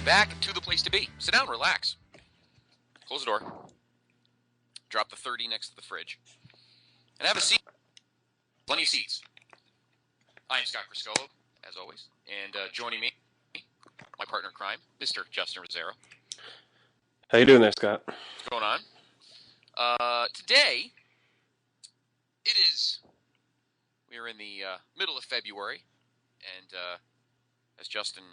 back to the place to be. Sit down, relax. Close the door. Drop the 30 next to the fridge. And have a seat. Plenty of seats. I am Scott Criscolo, as always. And joining me, my partner in crime, Mr. Justin Rozzero. How you doing there, Scott? What's going on? Today, we are in the middle of February, and as Justin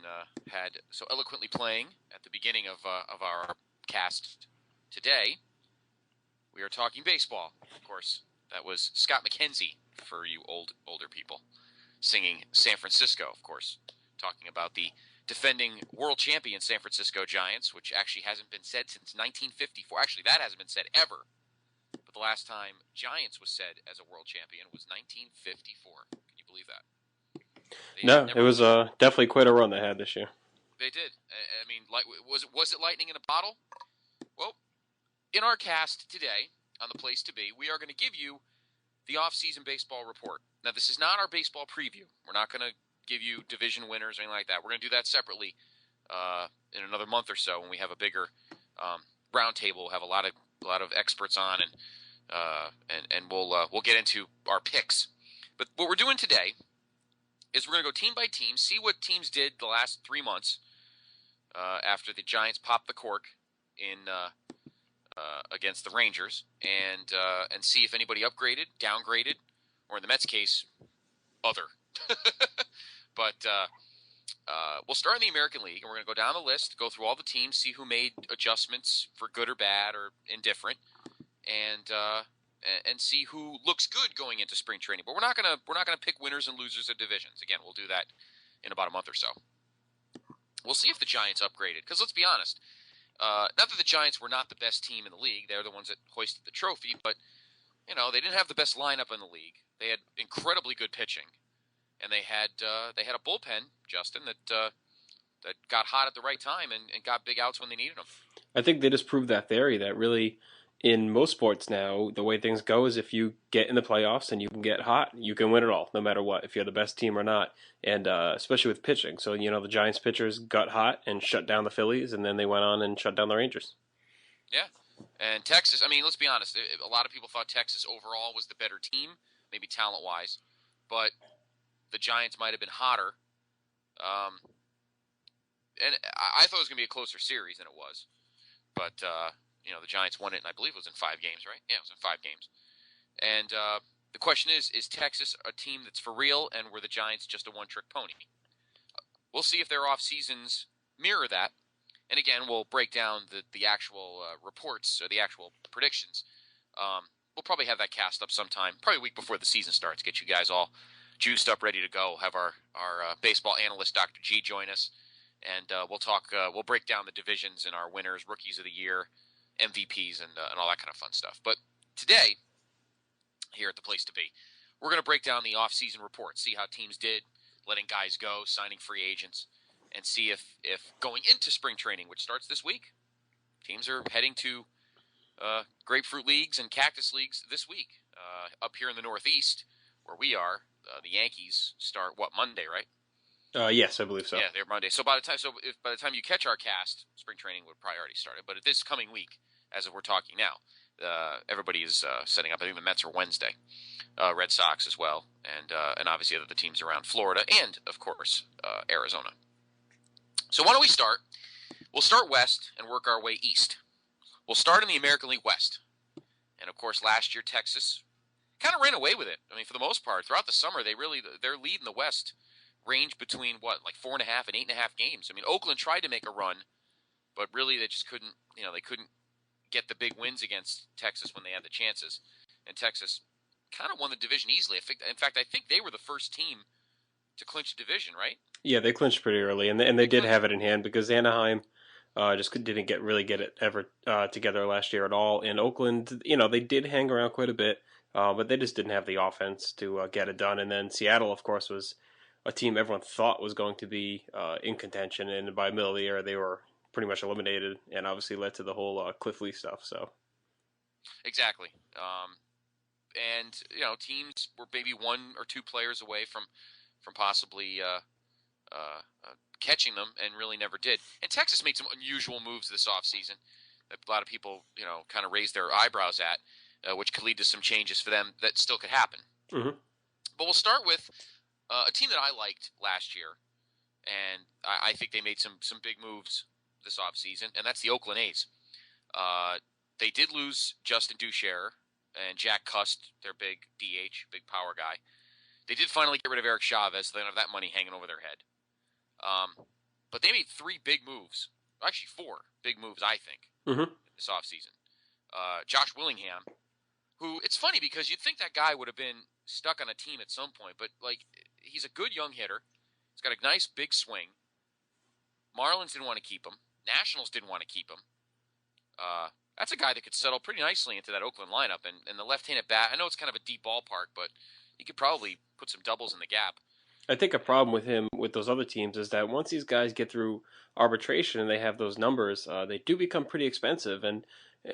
had so eloquently playing at the beginning of our cast today, we are talking baseball. Of course, that was Scott McKenzie for you older people, singing San Francisco, of course, talking about the defending world champion San Francisco Giants, which actually hasn't been said since 1954. Actually, that hasn't been said ever. But the last time Giants was said as a world champion was 1954. Can you believe that? No, it was definitely quite a run they had this year. They did. I mean, was it lightning in a bottle? Well, in our cast today on the place to be, we are going to give you the off-season baseball report. Now, this is not our baseball preview. We're not going to give you division winners or anything like that. We're going to do that separately in another month or so when we have a bigger roundtable. We'll have a lot of experts on, and we'll get into our picks. But what we're doing today is we're going to go team by team, see what teams did the last 3 months after the Giants popped the cork in against the Rangers, and see if anybody upgraded, downgraded, or in the Mets' case, other. But we'll start in the American League, and we're going to go down the list, go through all the teams, see who made adjustments for good or bad or indifferent, and see who looks good going into spring training. But we're not gonna pick winners and losers of divisions. Again, we'll do that in about a month or so. We'll see if the Giants upgraded, because let's be honest. Not that the Giants were not the best team in the league; they're the ones that hoisted the trophy. But they didn't have the best lineup in the league. They had incredibly good pitching. And they had a bullpen, Justin, that got hot at the right time and got big outs when they needed them. I think they just proved that theory that really, in most sports now, the way things go is if you get in the playoffs and you can get hot, you can win it all, no matter what, if you're the best team or not, and especially with pitching. So, the Giants pitchers got hot and shut down the Phillies, and then they went on and shut down the Rangers. Yeah, and Texas, I mean, let's be honest, a lot of people thought Texas overall was the better team, maybe talent-wise, but the Giants might have been hotter. And I thought it was going to be a closer series than it was. But, the Giants won it, and I believe it was in 5 games, right? Yeah, it was in 5 games. And the question is Texas a team that's for real, and were the Giants just a one-trick pony? We'll see if their off-seasons mirror that. And again, we'll break down the actual reports or the actual predictions. We'll probably have that cast up sometime, probably a week before the season starts, get you guys all juiced up, ready to go. Have our baseball analyst, Dr. G, join us, and we'll talk. We'll break down the divisions and our winners, rookies of the year, MVPs, and all that kind of fun stuff. But today, here at the place to be, we're going to break down the off-season report, see how teams did, letting guys go, signing free agents, and see if going into spring training, which starts this week, teams are heading to grapefruit leagues and cactus leagues this week. Up here in the Northeast, where we are. The Yankees start Monday, right? Yes, I believe so. Yeah, they're Monday. So by the time you catch our cast, spring training would probably already started. But this coming week, as if we're talking now, everybody is setting up. I think the Mets are Wednesday, Red Sox as well, and obviously the teams around Florida and of course Arizona. So why don't we start? We'll start west and work our way east. We'll start in the American League West, and of course last year Texas kind of ran away with it. I mean, for the most part, throughout the summer, their lead in the West ranged between 4.5 and 8.5 games. I mean, Oakland tried to make a run, but really they just couldn't. They couldn't get the big wins against Texas when they had the chances, and Texas kind of won the division easily. In fact, I think they were the first team to clinch the division, right? Yeah, they clinched pretty early, and they did have it in hand because Anaheim just didn't get it ever together last year at all. And Oakland, they did hang around quite a bit. But they just didn't have the offense to get it done. And then Seattle, of course, was a team everyone thought was going to be in contention. And by the middle of the year, they were pretty much eliminated and obviously led to the whole Cliff Lee stuff. So Exactly. And, teams were maybe 1 or 2 players away from possibly catching them and really never did. And Texas made some unusual moves this offseason that a lot of people, kind of raised their eyebrows at, which could lead to some changes for them that still could happen. Mm-hmm. But we'll start with a team that I liked last year, and I think they made some big moves this offseason, and that's the Oakland A's. They did lose Justin Duchère and Jack Cust, their big DH, big power guy. They did finally get rid of Eric Chavez, so they don't have that money hanging over their head. But they made 3 big moves. Actually, 4 big moves, I think, this offseason. Josh Willingham, who, it's funny because you'd think that guy would have been stuck on a team at some point, but, he's a good young hitter. He's got a nice big swing. Marlins didn't want to keep him. Nationals didn't want to keep him. That's a guy that could settle pretty nicely into that Oakland lineup. And the left-handed bat, I know it's kind of a deep ballpark, but he could probably put some doubles in the gap. I think a problem with him with those other teams is that once these guys get through arbitration and they have those numbers, they do become pretty expensive. And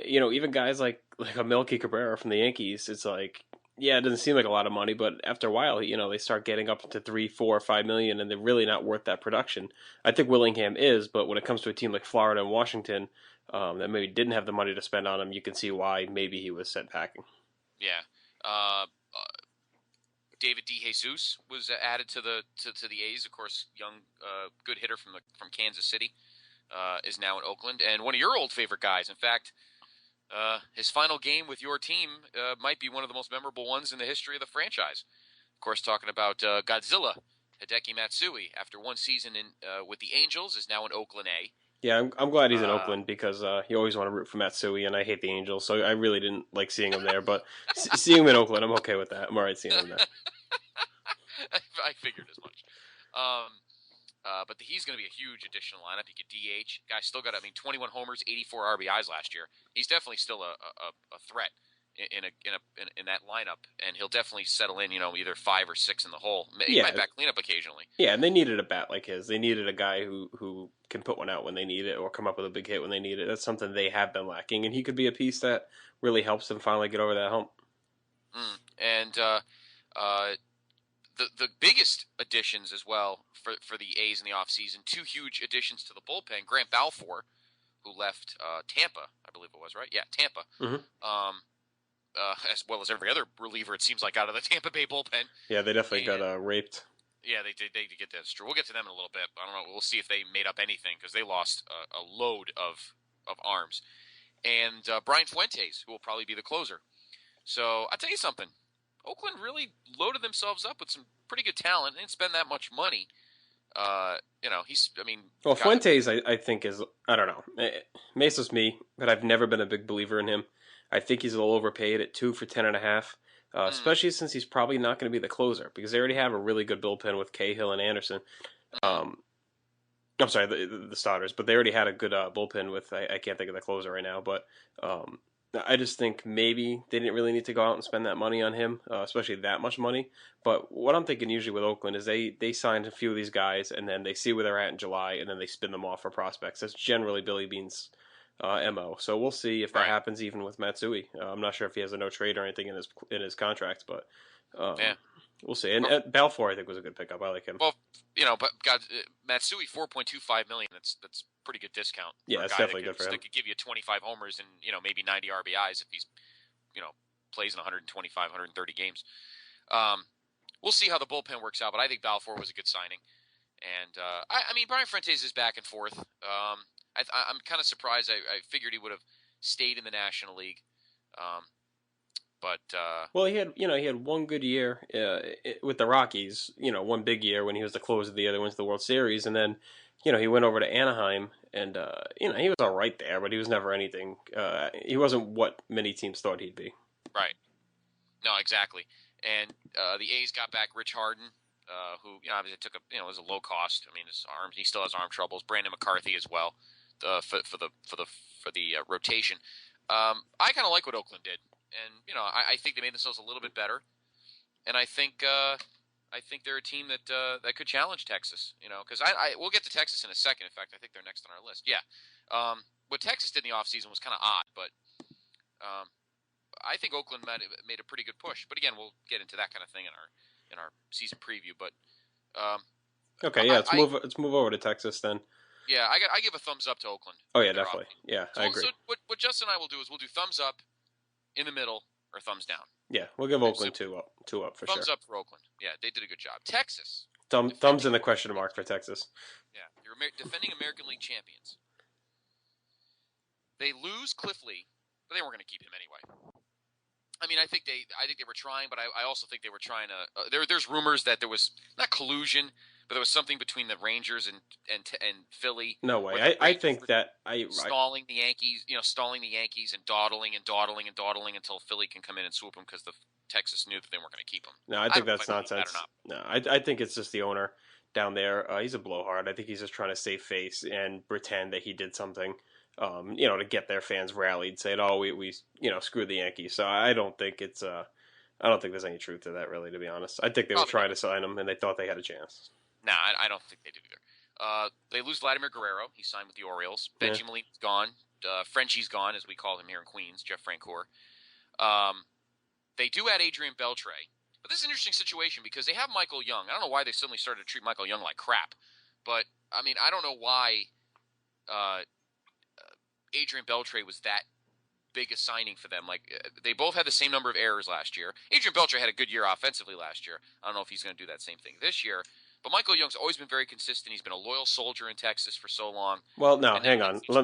even guys like a Melky Cabrera from the Yankees, it's like, yeah, it doesn't seem like a lot of money, but after a while, they start getting up to 3, 4, 5 million, and they're really not worth that production. I think Willingham is, but when it comes to a team like Florida and Washington that maybe didn't have the money to spend on him, you can see why maybe he was sent packing. Yeah. David DeJesus was added to the A's. Of course, young, good hitter from Kansas City, is now in Oakland, and one of your old favorite guys. In fact, his final game with your team might be one of the most memorable ones in the history of the franchise. Of course, talking about Godzilla, Hideki Matsui. After one season with the Angels, is now in Oakland A. Yeah, I'm glad he's in Oakland because you always want to root for Matsui, and I hate the Angels, so I really didn't like seeing him there. But seeing him in Oakland, I'm okay with that. I'm all right seeing him there. I figured as much. But he's going to be a huge additional lineup. He could DH. Guy still got, 21 homers, 84 RBIs last year. He's definitely still a threat in that lineup, and he'll definitely settle in. Either 5 or 6 in the hole. He might back cleanup occasionally. Yeah, and they needed a bat like his. They needed a guy who can put one out when they need it, or come up with a big hit when they need it. That's something they have been lacking, and he could be a piece that really helps them finally get over that hump. And the biggest additions as well for the A's in the offseason, 2 huge additions to the bullpen. Grant Balfour, who left Tampa, I believe it was, right? Yeah, Tampa. Mm-hmm. As well as every other reliever, it seems like, out of the Tampa Bay bullpen. Yeah, they definitely got raped. Yeah, they did get that. It's true. We'll get to them in a little bit. I don't know. We'll see if they made up anything because they lost a load of arms. And Brian Fuentes, who will probably be the closer. So I'll tell you something. Oakland really loaded themselves up with some pretty good talent. They didn't spend that much money. Well, Fuentes, I think is, I don't know. Maybe it's me, but I've never been a big believer in him. I think he's a little overpaid at 2 for 10.5, especially since he's probably not going to be the closer because they already have a really good bullpen with Cahill and Anderson. I'm sorry, the starters, but they already had a good bullpen with, I can't think of the closer right now, but I just think maybe they didn't really need to go out and spend that money on him, especially that much money. But what I'm thinking usually with Oakland is they signed a few of these guys, and then they see where they're at in July, and then they spin them off for prospects. That's generally Billy Bean's MO. So we'll see if that happens even with Matsui. I'm not sure if he has a no trade or anything in his contract, but we'll see. And Balfour, I think, was a good pickup. I like him. Well, but Matsui, $4.25 million. That's pretty good discount. Yeah, it's definitely good for him. That could give you 25 homers and maybe 90 RBIs if he's plays in 125, 130 games. We'll see how the bullpen works out, but I think Balfour was a good signing. And Brian Fuentes is back and forth. I'm kind of surprised. I figured he would have stayed in the National League. Well, he had one good year with the Rockies. One big year when he was the closer of the other wins the World Series, and then he went over to Anaheim, and he was all right there, but he was never anything. He wasn't what many teams thought he'd be. Right. No, exactly. And the A's got back Rich Harden, who obviously took it was a low cost. His arms, he still has arm troubles. Brandon McCarthy as well, for the rotation. I kind of like what Oakland did. And I think they made themselves a little bit better, and I think they're a team that could challenge Texas. Because we'll get to Texas in a second. In fact, I think they're next on our list. Yeah, what Texas did in the offseason was kind of odd, but I think Oakland made a pretty good push. But again, we'll get into that kind of thing in our season preview. But Okay, yeah, let's move over to Texas then. Yeah, I give a thumbs up to Oakland. Oh yeah, And their definitely. offense. Yeah, So, I agree. so what Justin and I will do is we'll do thumbs up, in the middle, or thumbs down. Yeah, we'll give And so Oakland two up for thumbs sure. up for Oakland. Yeah, they did a good job. Texas, Thumbs defending in the question mark for Texas. yeah, you're defending American League champions. They lose Cliff Lee, but they weren't going to keep him anyway. I mean, I think they were trying, but I also think they were trying to. There's rumors that there was not collusion, but there was something between the Rangers and Philly. No way. I think that stalling the Yankees, stalling the Yankees and dawdling and dawdling and dawdling until Philly can come in and swoop them because the Texas knew that they weren't going to keep him. No, I think that's nonsense. No, I think it's just the owner down there. He's a blowhard. I think he's just trying to save face and pretend that he did something. To get their fans rallied, saying, "Oh, we screwed the Yankees." So I don't think it's I don't think there's any truth to that, really, to be honest. I think they were trying to sign him, and they thought they had a chance. Nah, I don't think they did either. They lose Vladimir Guerrero. He signed with the Orioles. Benji Molina's gone. Frenchie's gone, as we call him here in Queens, Jeff Francoeur. They do add Adrian Beltre. But this is an interesting situation because they have Michael Young. I don't know why they suddenly started to treat Michael Young like crap. But, I mean, I don't know why Adrian Beltre was that big a signing for them. Like, they both had the same number of errors last year. Adrian Beltre had a good year offensively last year. I don't know if he's going to do that same thing this year. But Michael Young's always been very consistent. He's been a loyal soldier in Texas for so long. Well, no, hang on. Let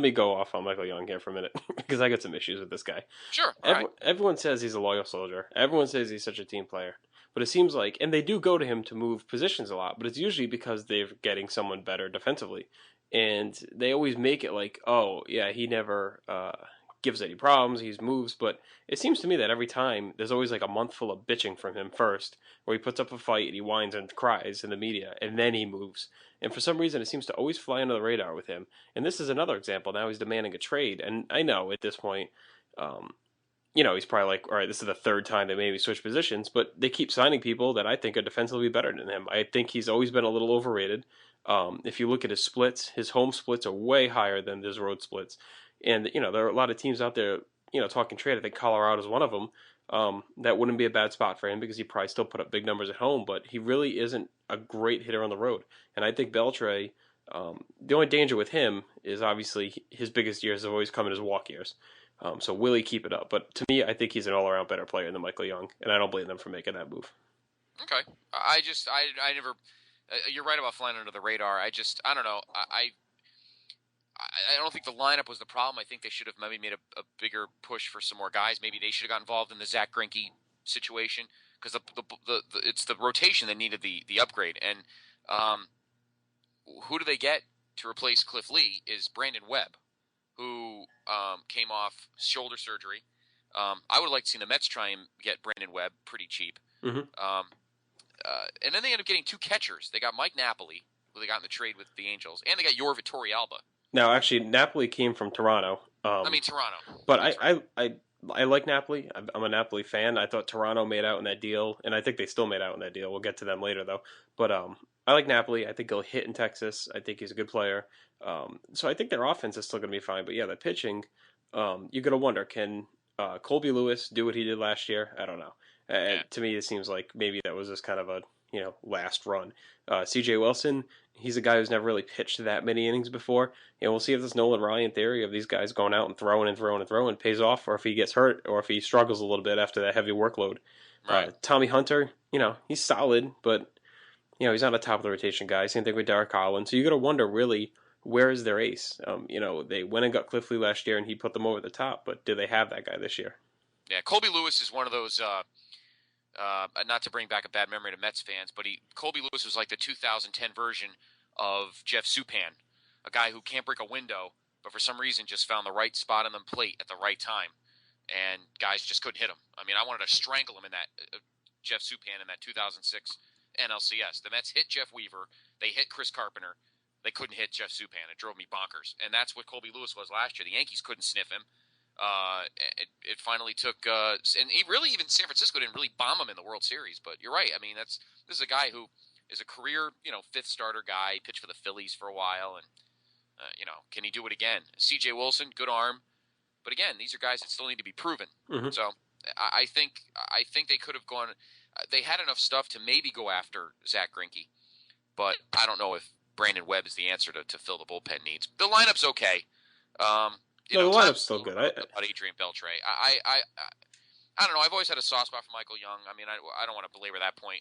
me go off on Michael Young here for a minute because I got some issues with this guy. Sure. Everyone says he's a loyal soldier. Everyone says he's such a team player. But it seems like, and they do go to him to move positions a lot, but it's usually because they're getting someone better defensively. And they always make it like, oh, yeah, he never gives any problems, he moves, but it seems to me that every time there's always like a month full of bitching from him first, where he puts up a fight and he whines and cries in the media, and then he moves. And for some reason, it seems to always fly under the radar with him. And this is another example. Now he's demanding a trade, and I know at this point, he's probably like, all right, this is the third time they maybe switch positions, but they keep signing people that I think are defensively better than him. I think he's always been a little overrated. If you look at his splits, his home splits are way higher than his road splits. And, there are a lot of teams out there, talking trade. I think Colorado is one of them. That wouldn't be a bad spot for him because he probably still put up big numbers at home, but he really isn't a great hitter on the road. And I think Beltre, the only danger with him is obviously his biggest years have always come in his walk years. So will he keep it up? But to me, I think he's an all-around better player than Michael Young, and I don't blame them for making that move. Okay. I never... you're right about flying under the radar. I don't know. I don't think the lineup was the problem. I think they should have maybe made a bigger push for some more guys. Maybe they should have got involved in the Zach Greinke situation because it's the rotation that needed the upgrade. And who do they get to replace Cliff Lee is Brandon Webb, who came off shoulder surgery. I would like to see the Mets try and get Brandon Webb pretty cheap. Mm-hmm. And then they ended up getting two catchers. They got Mike Napoli, who they got in the trade with the Angels, and they got Yor Torrealba. Now, actually, Napoli came from Toronto. Toronto. But I like Napoli. I'm a Napoli fan. I thought Toronto made out in that deal, and I think they still made out in that deal. We'll get to them later, though. But I like Napoli. I think he'll hit in Texas. I think he's a good player. So I think their offense is still going to be fine. But, yeah, the pitching, you're going to wonder, can Colby Lewis do what he did last year? I don't know. To me, it seems like maybe that was just kind of a last run. C.J. Wilson, he's a guy who's never really pitched that many innings before. We'll see if this Nolan Ryan theory of these guys going out and throwing pays off, or if he gets hurt, or if he struggles a little bit after that heavy workload. Right. Tommy Hunter, he's solid, but he's not a top of the rotation guy. Same thing with Derek Collins. So you got to wonder really, where is their ace? They went and got Cliff Lee last year, and he put them over the top. But do they have that guy this year? Yeah, Colby Lewis is one of those. Not to bring back a bad memory to Mets fans, but Colby Lewis was like the 2010 version of Jeff Supan, a guy who can't break a window, but for some reason just found the right spot on the plate at the right time, and guys just couldn't hit him. I mean, I wanted to strangle him in that Jeff Supan in that 2006 NLCS. The Mets hit Jeff Weaver, they hit Chris Carpenter, they couldn't hit Jeff Supan. It drove me bonkers, and that's what Colby Lewis was last year. The Yankees couldn't sniff him. It finally took, and even San Francisco didn't really bomb him in the World Series. But you're right. I mean, this is a guy who is a career, fifth starter guy. Pitched for the Phillies for a while, and can he do it again? C.J. Wilson, good arm, but again, these are guys that still need to be proven. Mm-hmm. So I think they could have gone. They had enough stuff to maybe go after Zach Greinke, but I don't know if Brandon Webb is the answer to fill the bullpen needs. The lineup's okay. No, the Talk lineup's still a little good. bit about Adrian Beltre. I don't know. I've always had a soft spot for Michael Young. I mean, I don't want to belabor that point.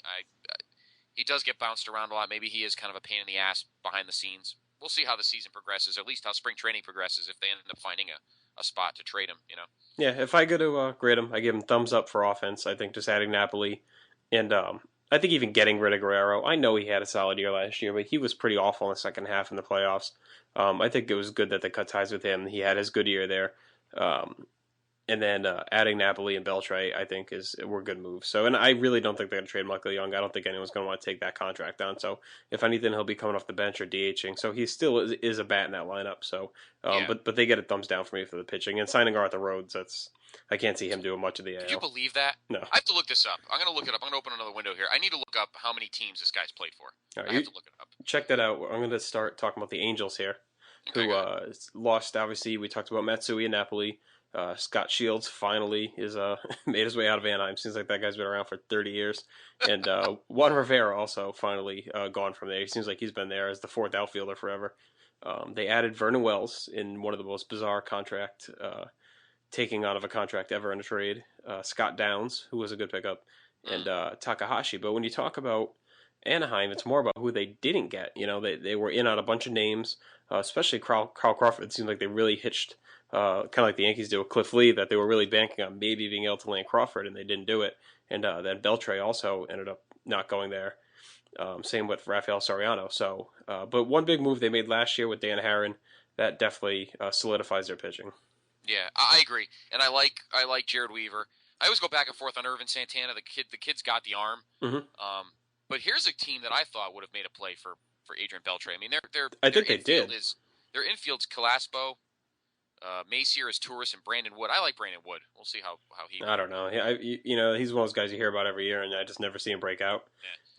He does get bounced around a lot. Maybe he is kind of a pain in the ass behind the scenes. We'll see how the season progresses, or at least how spring training progresses, if they end up finding a spot to trade him. Yeah, if I go to grade him, I give him thumbs up for offense. I think just adding Napoli, and I think even getting rid of Guerrero. I know he had a solid year last year, but he was pretty awful in the second half in the playoffs. I think it was good that they cut ties with him. He had his good year there. Um, and then adding Napoli and Beltray, I think were good moves. So, and I really don't think they're going to trade Michael Young. I don't think anyone's going to want to take that contract on. So, if anything, he'll be coming off the bench or DHing. So he still is a bat in that lineup. So, Yeah. but they get a thumbs down for me for the pitching and signing Arthur Rhodes. I can't see him doing much of the AL. Could you believe that? No. I have to look this up. I'm going to look it up. I'm going to open another window here. I need to look up how many teams this guy's played for. All right, I have to look it up. Check that out. I'm going to start talking about the Angels here, Okay, who lost. Obviously, we talked about Matsui and Napoli. Scott Shields finally is made his way out of Anaheim. Seems like that guy's been around for 30 years. And Juan Rivera also finally gone from there. He seems like he's been there as the fourth outfielder forever. They added Vernon Wells in one of the most bizarre taking out of a contract ever in a trade. Scott Downs, who was a good pickup, and Takahashi. But when you talk about Anaheim, it's more about who they didn't get. They were in on a bunch of names, especially Carl Crawford. It seems like they really hitched, kind of like the Yankees did with Cliff Lee, that they were really banking on maybe being able to land Crawford, and they didn't do it. And then Beltre also ended up not going there. Same with Rafael Soriano. So, but one big move they made last year with Dan Herron, that definitely solidifies their pitching. Yeah, I agree, and I like Jared Weaver. I always go back and forth on Irvin Santana. The kid's got the arm. Mm-hmm. But here's a team that I thought would have made a play for Adrian Beltre. I mean, I think they did. Their infield's Calaspo, Macier is Touris, and Brandon Wood. I like Brandon Wood. We'll see how he. I don't know. He's one of those guys you hear about every year, and I just never see him break out.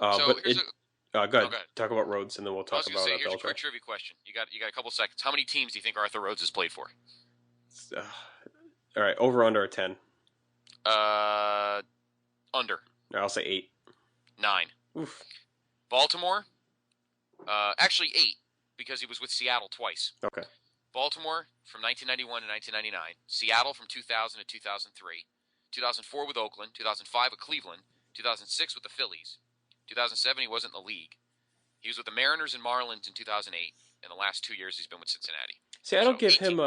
Yeah. Go ahead. Talk about Rhodes, and then we'll talk about here's Beltre. a quick trivia question. You got a couple seconds. How many teams do you think Arthur Rhodes has played for? All right, over under 10. Under. I'll say 8. 9. Oof. Baltimore. Actually 8, because he was with Seattle twice. Okay. Baltimore from 1991 to 1999. Seattle from 2000 to 2003. 2004 with Oakland. 2005 with Cleveland. 2006 with the Phillies. 2007 he wasn't in the league. He was with the Mariners and Marlins in 2008. In the last 2 years he's been with Cincinnati. See, I don't give him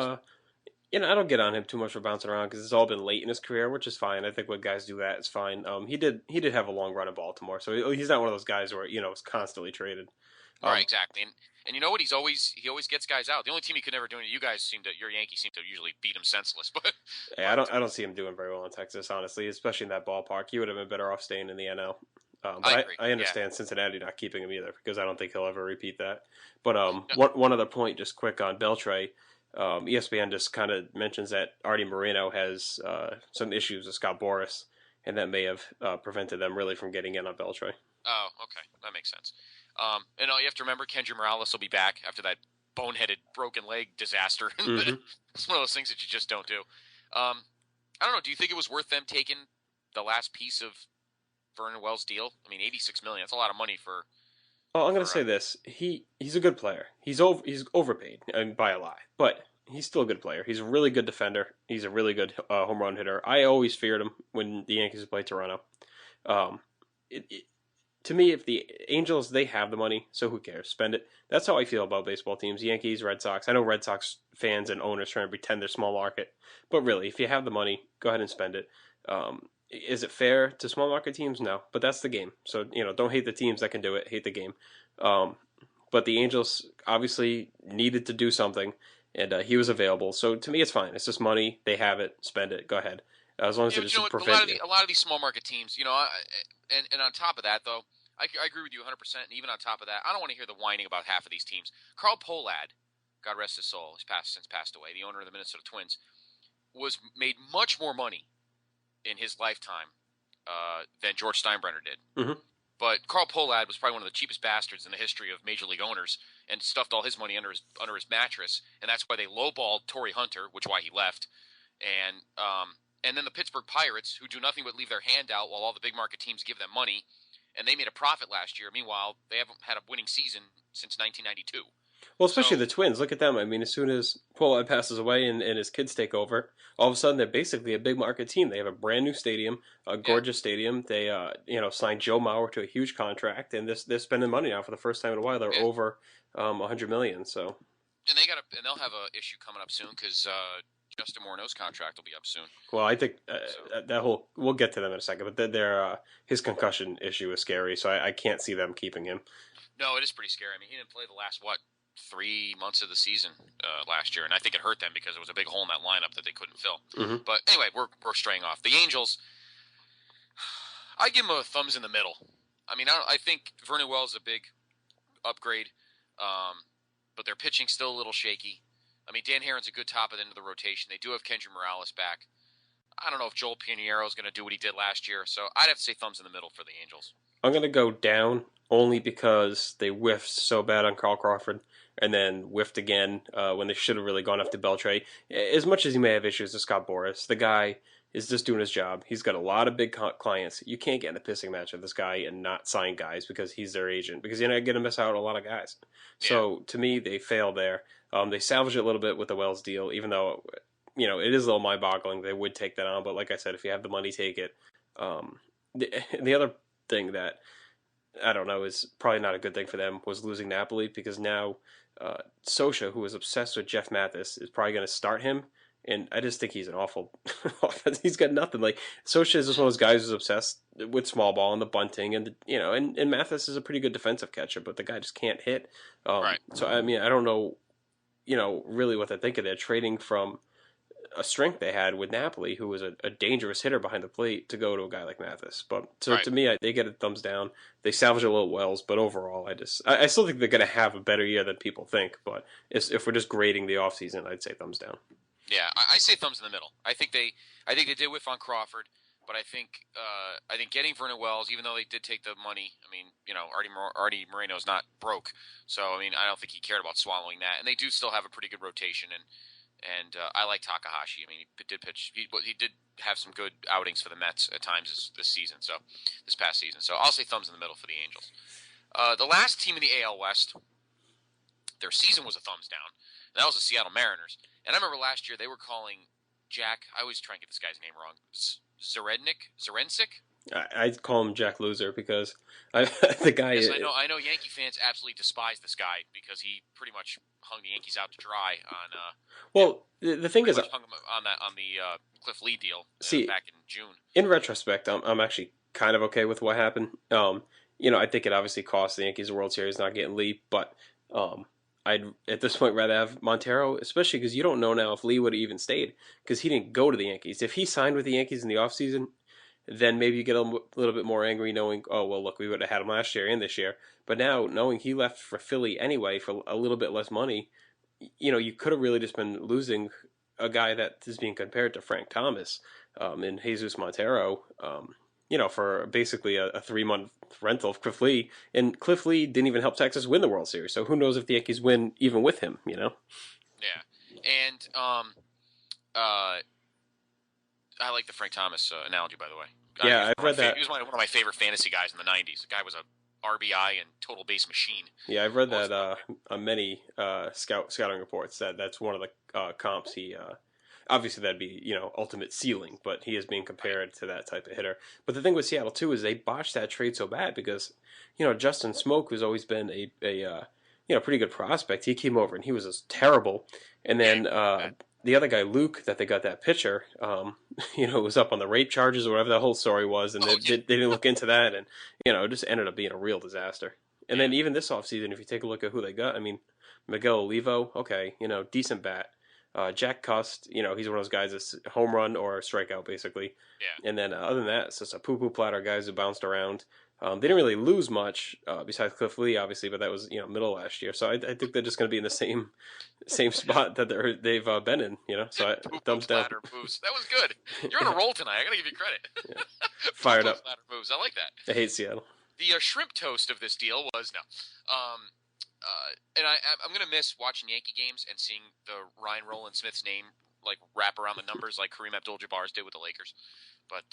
I don't get on him too much for bouncing around because it's all been late in his career, which is fine. I think when guys do that, it's fine. He did have a long run in Baltimore, so he's not one of those guys where is constantly traded. Right, exactly. And you know what? He always gets guys out. The only team he could never do it. Your Yankees seem to usually beat him senseless. But yeah, I don't see him doing very well in Texas, honestly, especially in that ballpark. He would have been better off staying in the NL. But I understand Cincinnati not keeping him either because I don't think he'll ever repeat that. But one other point, just quick on Beltre. ESPN just kind of mentions that Artie Moreno has some issues with Scott Boras, and that may have prevented them really from getting in on Beltre. Oh, okay, that makes sense. And you have to remember, Kendry Morales will be back after that boneheaded broken leg disaster. Mm-hmm. It's one of those things that you just don't do. I don't know. Do you think it was worth them taking the last piece of Vernon Wells' deal? I mean, $86 million. That's a lot of money for. Well, I'm going to say this: he's a good player. He's overpaid by a lot, but he's still a good player. He's a really good defender. He's a really good home run hitter. I always feared him when the Yankees played Toronto. To me, if the Angels, they have the money, so who cares? Spend it. That's how I feel about baseball teams. Yankees, Red Sox. I know Red Sox fans and owners trying to pretend they're small market, but really, if you have the money, go ahead and spend it. Is it fair to small market teams? No, but that's the game. So, don't hate the teams that can do it. Hate the game. But the Angels obviously needed to do something, and he was available. So to me, it's fine. It's just money. They have it. Spend it. Go ahead. As long as it doesn't prevent you. A lot of these small market teams, and on top of that, though, I agree with you 100%. And even on top of that, I don't want to hear the whining about half of these teams. Carl Pohlad, God rest his soul, since passed away, the owner of the Minnesota Twins, was made much more money in his lifetime than George Steinbrenner did. Mm-hmm. But Carl Pohlad was probably one of the cheapest bastards in the history of Major League owners and stuffed all his money under his mattress, and that's why they lowballed Torrey Hunter, which is why he left. And then the Pittsburgh Pirates, who do nothing but leave their hand out while all the big market teams give them money, and they made a profit last year. Meanwhile, they haven't had a winning season since 1992. Well, especially So the Twins. Look at them. I mean, as soon as Pollard passes away and his kids take over, all of a sudden they're basically a big market team. They have a brand new stadium, a yeah, gorgeous stadium. They signed Joe Mauer to a huge contract, and they're spending money now for the first time in a while. They're yeah, over 100 million. So and they'll have a issue coming up soon because Justin Morneau's contract will be up soon. well, I think So that whole we'll get to them in a second, but his concussion issue is scary, so I can't see them keeping him. no, it is pretty scary. I mean, he didn't play the last 3 months of the season last year, and I think it hurt them because there was a big hole in that lineup that they couldn't fill. Mm-hmm. But anyway, we're straying off. The Angels, I give them a thumbs in the middle. I mean, I think Vernon Wells is a big upgrade, but their pitching's still a little shaky. I mean, Dan Herron's a good top at the end of the rotation. They do have Kendry Morales back. I don't know if Joel Piñeiro is going to do what he did last year, so I'd have to say thumbs in the middle for the Angels. I'm going to go down only because they whiffed so bad on Carl Crawford and then whiffed again when they should have really gone after Beltray. As much as he may have issues with Scott Boras, the guy is just doing his job. He's got a lot of big clients. You can't get in a pissing match with this guy and not sign guys because he's their agent, because you're not going to miss out on a lot of guys. Yeah. So to me, they failed there. They salvaged it a little bit with the Wells deal, even though it is a little mind-boggling. They would take that on, but like I said, if you have the money, take it. The other thing that I don't know is probably not a good thing for them was losing Napoli, because now Sosha, who was obsessed with Jeff Mathis, is probably going to start him, and I just think he's an awful offense. He's got nothing. Like, Sosha is just one of those guys who's obsessed with small ball and the bunting, and and Mathis is a pretty good defensive catcher, but the guy just can't hit. Right. So I mean, I don't know, really what they think of that, trading from a strength they had with Napoli, who was a dangerous hitter behind the plate, to go to a guy like Mathis. But so to me, they get a thumbs down. They salvage a little Wells, but overall, I still think they're going to have a better year than people think. But if we're just grading the offseason, I'd say thumbs down. Yeah, I say thumbs in the middle. I think they did whiff on Crawford, but I think getting Vernon Wells, even though they did take the money, I mean, Artie Moreno's not broke, so I mean, I don't think he cared about swallowing that. And they do still have a pretty good rotation, and I like Takahashi. I mean, he did pitch. He did have some good outings for the Mets at times this season. So this past season. So I'll say thumbs in the middle for the Angels. The last team in the AL West, their season was a thumbs down. And that was the Seattle Mariners. And I remember last year they were calling Jack. I always try and get this guy's name wrong. Zarensic. I'd call him Jack Loser because the guy. Yes, I know. Yankee fans absolutely despise this guy because he pretty much hung the Yankees out to dry on. Well, the thing is, hung him on the Cliff Lee deal back in June. In retrospect, I'm actually kind of okay with what happened. I think it obviously cost the Yankees the World Series not getting Lee, but I'd at this point rather have Montero, especially because you don't know now if Lee would have even stayed, because he didn't go to the Yankees. If he signed with the Yankees in the offseason, then maybe you get a little bit more angry knowing, oh, well, look, we would have had him last year and this year. But now, knowing he left for Philly anyway for a little bit less money, you could have really just been losing a guy that is being compared to Frank Thomas and Jesus Montero, for basically a 3-month rental of Cliff Lee. And Cliff Lee didn't even help Texas win the World Series. So who knows if the Yankees win even with him, Yeah. And I like the Frank Thomas analogy, by the way. Yeah, I've read that. He was one of my favorite fantasy guys in the 90s. The guy was a RBI and total base machine. Yeah, I've read that on many scouting reports that's one of the comps he obviously that'd be ultimate ceiling, but he is being compared to that type of hitter. But the thing with Seattle too is they botched that trade so bad because Justin Smoke, who's always been a pretty good prospect, he came over and he was just terrible, and then the other guy, Luke, that they got that pitcher, was up on the rape charges or whatever the whole story was, and they didn't look into that, and it just ended up being a real disaster. And then even this offseason, if you take a look at who they got, I mean, Miguel Olivo, okay, decent bat. Jack Cust, he's one of those guys that's home run or strikeout, basically. Yeah. And then other than that, it's just a poo-poo platter guys who bounced around. They didn't really lose much besides Cliff Lee, obviously, but that was middle last year. So I think they're just going to be in the same spot that they've been in. So thumbs down. Moves. That was good. You're on a roll tonight. I got to give you credit. Yeah. Fired up. Moves. I like that. I hate Seattle. The shrimp toast of this deal was and I'm gonna miss watching Yankee games and seeing the Ryan Roland Smith's name wrap around the numbers like Kareem Abdul-Jabbar's did with the Lakers, but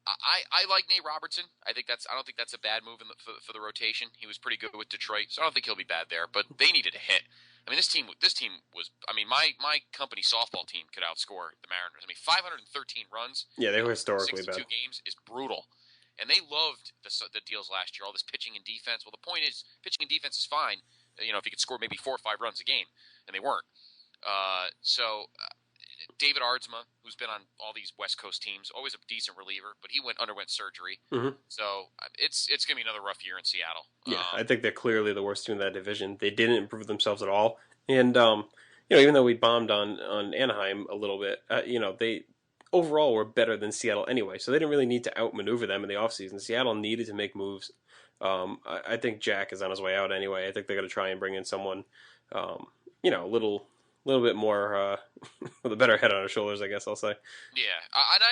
I like Nate Robertson. I don't think that's a bad move for the rotation. He was pretty good with Detroit, so I don't think he'll be bad there. But they needed a hit. I mean, this team was. I mean, my company softball team could outscore the Mariners. I mean, 513 runs. Yeah, they were historically 62 bad. games is brutal, and they loved the deals last year. All this pitching and defense. Well, the point is, pitching and defense is fine. You know, if you could score maybe 4 or 5 runs a game, and they weren't. David Ardsma, who's been on all these West Coast teams, always a decent reliever, but he underwent surgery. Mm-hmm. So it's going to be another rough year in Seattle. Yeah, I think they're clearly the worst team in that division. They didn't improve themselves at all, and you know, even though we bombed on Anaheim a little bit, you know, they overall were better than Seattle anyway, so they didn't really need to outmaneuver them in the offseason. Seattle needed to make moves. I think Jack is on his way out anyway. I think they're going to try and bring in someone, you know, a little bit more with a better head on his shoulders, I guess I'll say. Yeah, and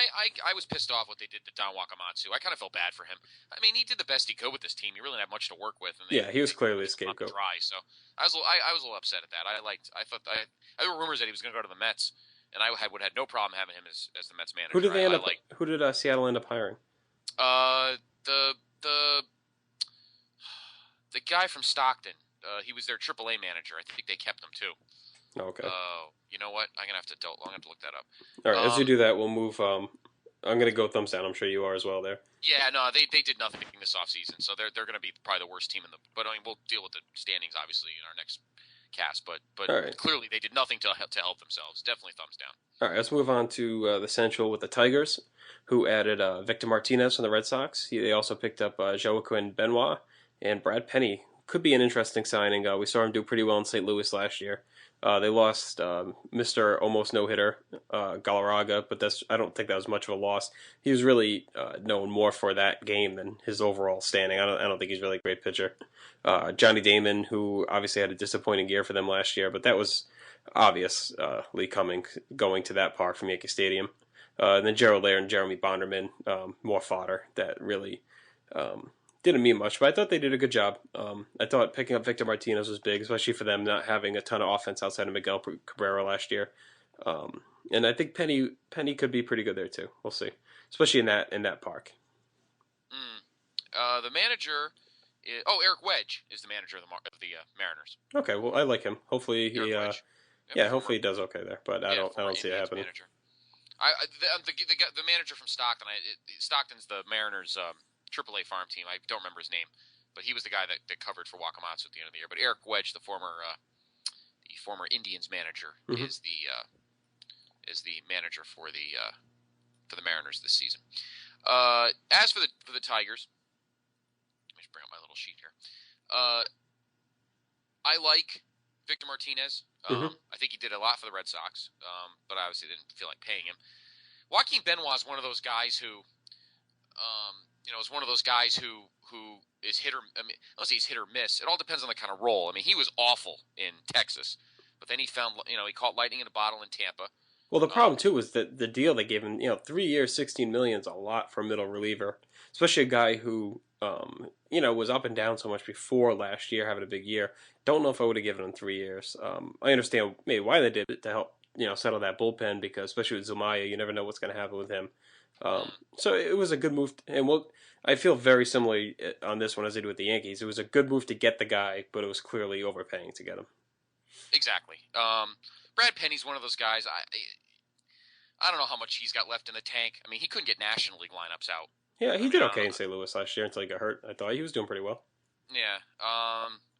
I was pissed off what they did to Don Wakamatsu. I kind of felt bad for him. I mean, he did the best he could with this team. He really didn't have much to work with. And he was clearly a scapegoat. Dry, so I was a little upset at that. There were rumors that he was going to go to the Mets, and I would have no problem having him as the Mets manager. Who did Seattle end up hiring? The guy from Stockton. He was their AAA manager. I think they kept him too. Okay. You know what? I'm gonna have to look that up. All right. As you do that, we'll move. I'm gonna go thumbs down. I'm sure you are as well there. Yeah. No, they did nothing this offseason, so they're gonna be probably the worst team in the. But I mean, we'll deal with the standings obviously in our next cast. But right. Clearly they did nothing to help themselves. Definitely thumbs down. All right. Let's move on to the Central with the Tigers, who added Victor Martinez from the Red Sox. They also picked up Joaquin Benoit and Brad Penny. Could be an interesting signing. We saw him do pretty well in St. Louis last year. They lost Mr. Almost No-Hitter, Galarraga, but I don't think that was much of a loss. He was really known more for that game than his overall standing. I don't think he's really a great pitcher. Johnny Damon, who obviously had a disappointing year for them last year, but that was obviously going to that park from Yankee Stadium. And then Gerald Lair and Jeremy Bonderman, more fodder that really didn't mean much, but I thought they did a good job. I thought picking up Victor Martinez was big, especially for them not having a ton of offense outside of Miguel Cabrera last year. And I think Penny could be pretty good there too. We'll see, especially in that park. The manager, Eric Wedge is the manager of the Mariners. Okay, well I like him. Hopefully hopefully he does okay there, but I don't see it happening. Manager. The manager from Stockton. Stockton's the Mariners' AAA farm team. I don't remember his name, but he was the guy that covered for Wakamatsu at the end of the year. But Eric Wedge, the former Indians manager, mm-hmm. is the manager for the Mariners this season. As for the Tigers, let me just bring up my little sheet here. I like Victor Martinez. Mm-hmm. I think he did a lot for the Red Sox, but I obviously didn't feel like paying him. Joaquin Benoit is one of those guys who, is one of those guys who is hit or. I mean, let's say he's hit or miss. It all depends on the kind of role. I mean, he was awful in Texas, but then he found, he caught lightning in a bottle in Tampa. Well, the problem too was that the deal they gave him. 3 years, $16 million is a lot for a middle reliever, especially a guy who, was up and down so much before last year, having a big year. Don't know if I would have given him 3 years. I understand maybe why they did it to help, settle that bullpen, because especially with Zumaya, you never know what's going to happen with him. So it was a good move, and I feel very similarly on this one as I do with the Yankees. It was a good move to get the guy, but it was clearly overpaying to get him. Exactly. Brad Penny's one of those guys. I don't know how much he's got left in the tank. I mean, he couldn't get National League lineups out. Yeah, he did okay in St. Louis last year until he got hurt. I thought he was doing pretty well. Yeah,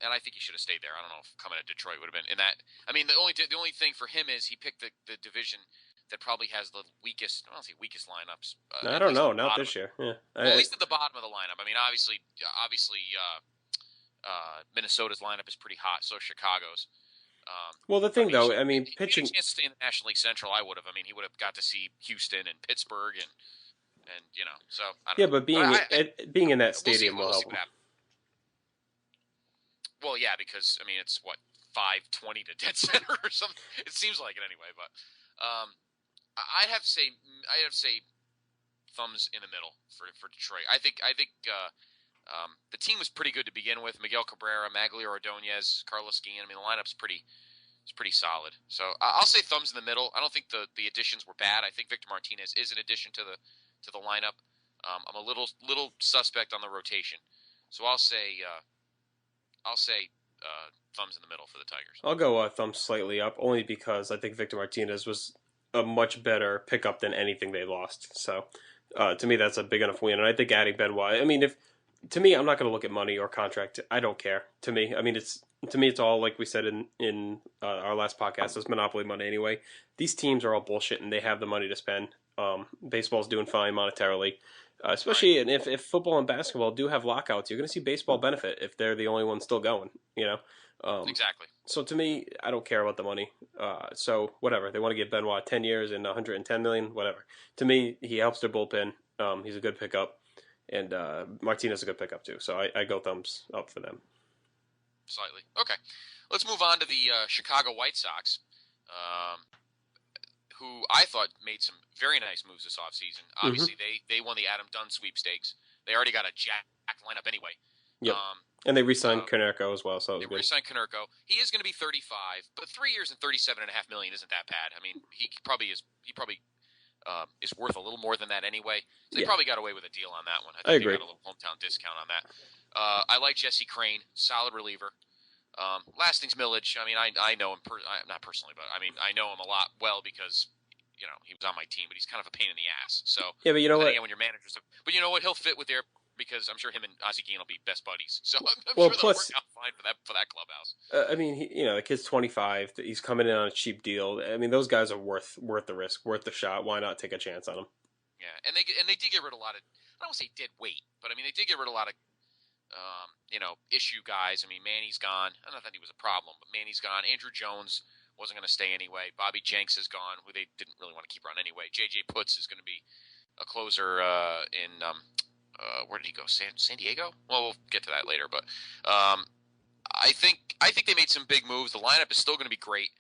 and I think he should have stayed there. I don't know if coming to Detroit would have been in that. I mean, the only thing for him is he picked the division that probably has the weakest. I don't say weakest lineups. I don't know, not this year. Yeah, at least at the bottom of the lineup. I mean, obviously, Minnesota's lineup is pretty hot. So is Chicago's. Well, the thing though, I mean, pitching. If he had a chance to stay in the National League Central, I would have. I mean, he would have got to see Houston and Pittsburgh and So I don't know. But being in that stadium will help him. Well, yeah, because I mean, it's what 5:20 to dead center or something. It seems like it anyway. But I'd have to say thumbs in the middle for Detroit. I think the team was pretty good to begin with. Miguel Cabrera, Maglio Ordonez, Carlos Guillen. I mean, the lineup's pretty solid. So I'll say thumbs in the middle. I don't think the additions were bad. I think Victor Martinez is an addition to the lineup. I'm a little suspect on the rotation, so I'll say thumbs in the middle for the Tigers. I'll go thumb slightly up, only because I think Victor Martinez was a much better pickup than anything they lost. So to me, that's a big enough win. And I think adding Benoit, I mean, if to me, I'm not going to look at money or contract. I don't care. To me, I mean, it's all like we said in our last podcast. It's monopoly money anyway. These teams are all bullshit, and they have the money to spend. Baseball's doing fine monetarily. Right. Especially, and if football and basketball do have lockouts, you're going to see baseball benefit if they're the only ones still going. You know, Exactly. so to me, I don't care about the money. So whatever they want to give Benoit 10 years and 110 million, whatever. To me, he helps their bullpen. He's a good pickup, and Martinez is a good pickup too. So I go thumbs up for them. Slightly. Okay. Let's move on to the Chicago White Sox, um, who I thought made some very nice moves this offseason. Obviously, they won the Adam Dunn sweepstakes. They already got a jacked lineup anyway. Yep. And they re-signed Konerko as well, so they re-signed Konerko. He is going to be 35, but 3 years and $37.5 million isn't that bad. I mean, he probably is worth a little more than that anyway. So they probably got away with a deal on that one. I think agree. They got a little hometown discount on that. I like Jesse Crane, solid reliever. Last thing's Millage. I mean, I know him not personally, but I mean I know him a lot because he was on my team, but he's kind of a pain in the ass. So yeah, but you know what? When your managers, but you know what, he'll fit with their because I'm sure him and Ozzie Guillen will be best buddies. So I'm sure they'll work out fine for that clubhouse. I mean, the kid's 25. He's coming in on a cheap deal. I mean, those guys are worth the risk, worth the shot. Why not take a chance on them? Yeah, and they did get rid of a lot of, I don't want to say dead weight, but I mean they did get rid of a lot of issue guys. I mean, Manny's gone. I don't know that he was a problem, but Manny's gone. Andrew Jones wasn't going to stay anyway. Bobby Jenks is gone, who they didn't really want to keep around anyway. J.J. Putz is going to be a closer in where did he go? San Diego? Well, we'll get to that later. But I think they made some big moves. The lineup is still going to be great.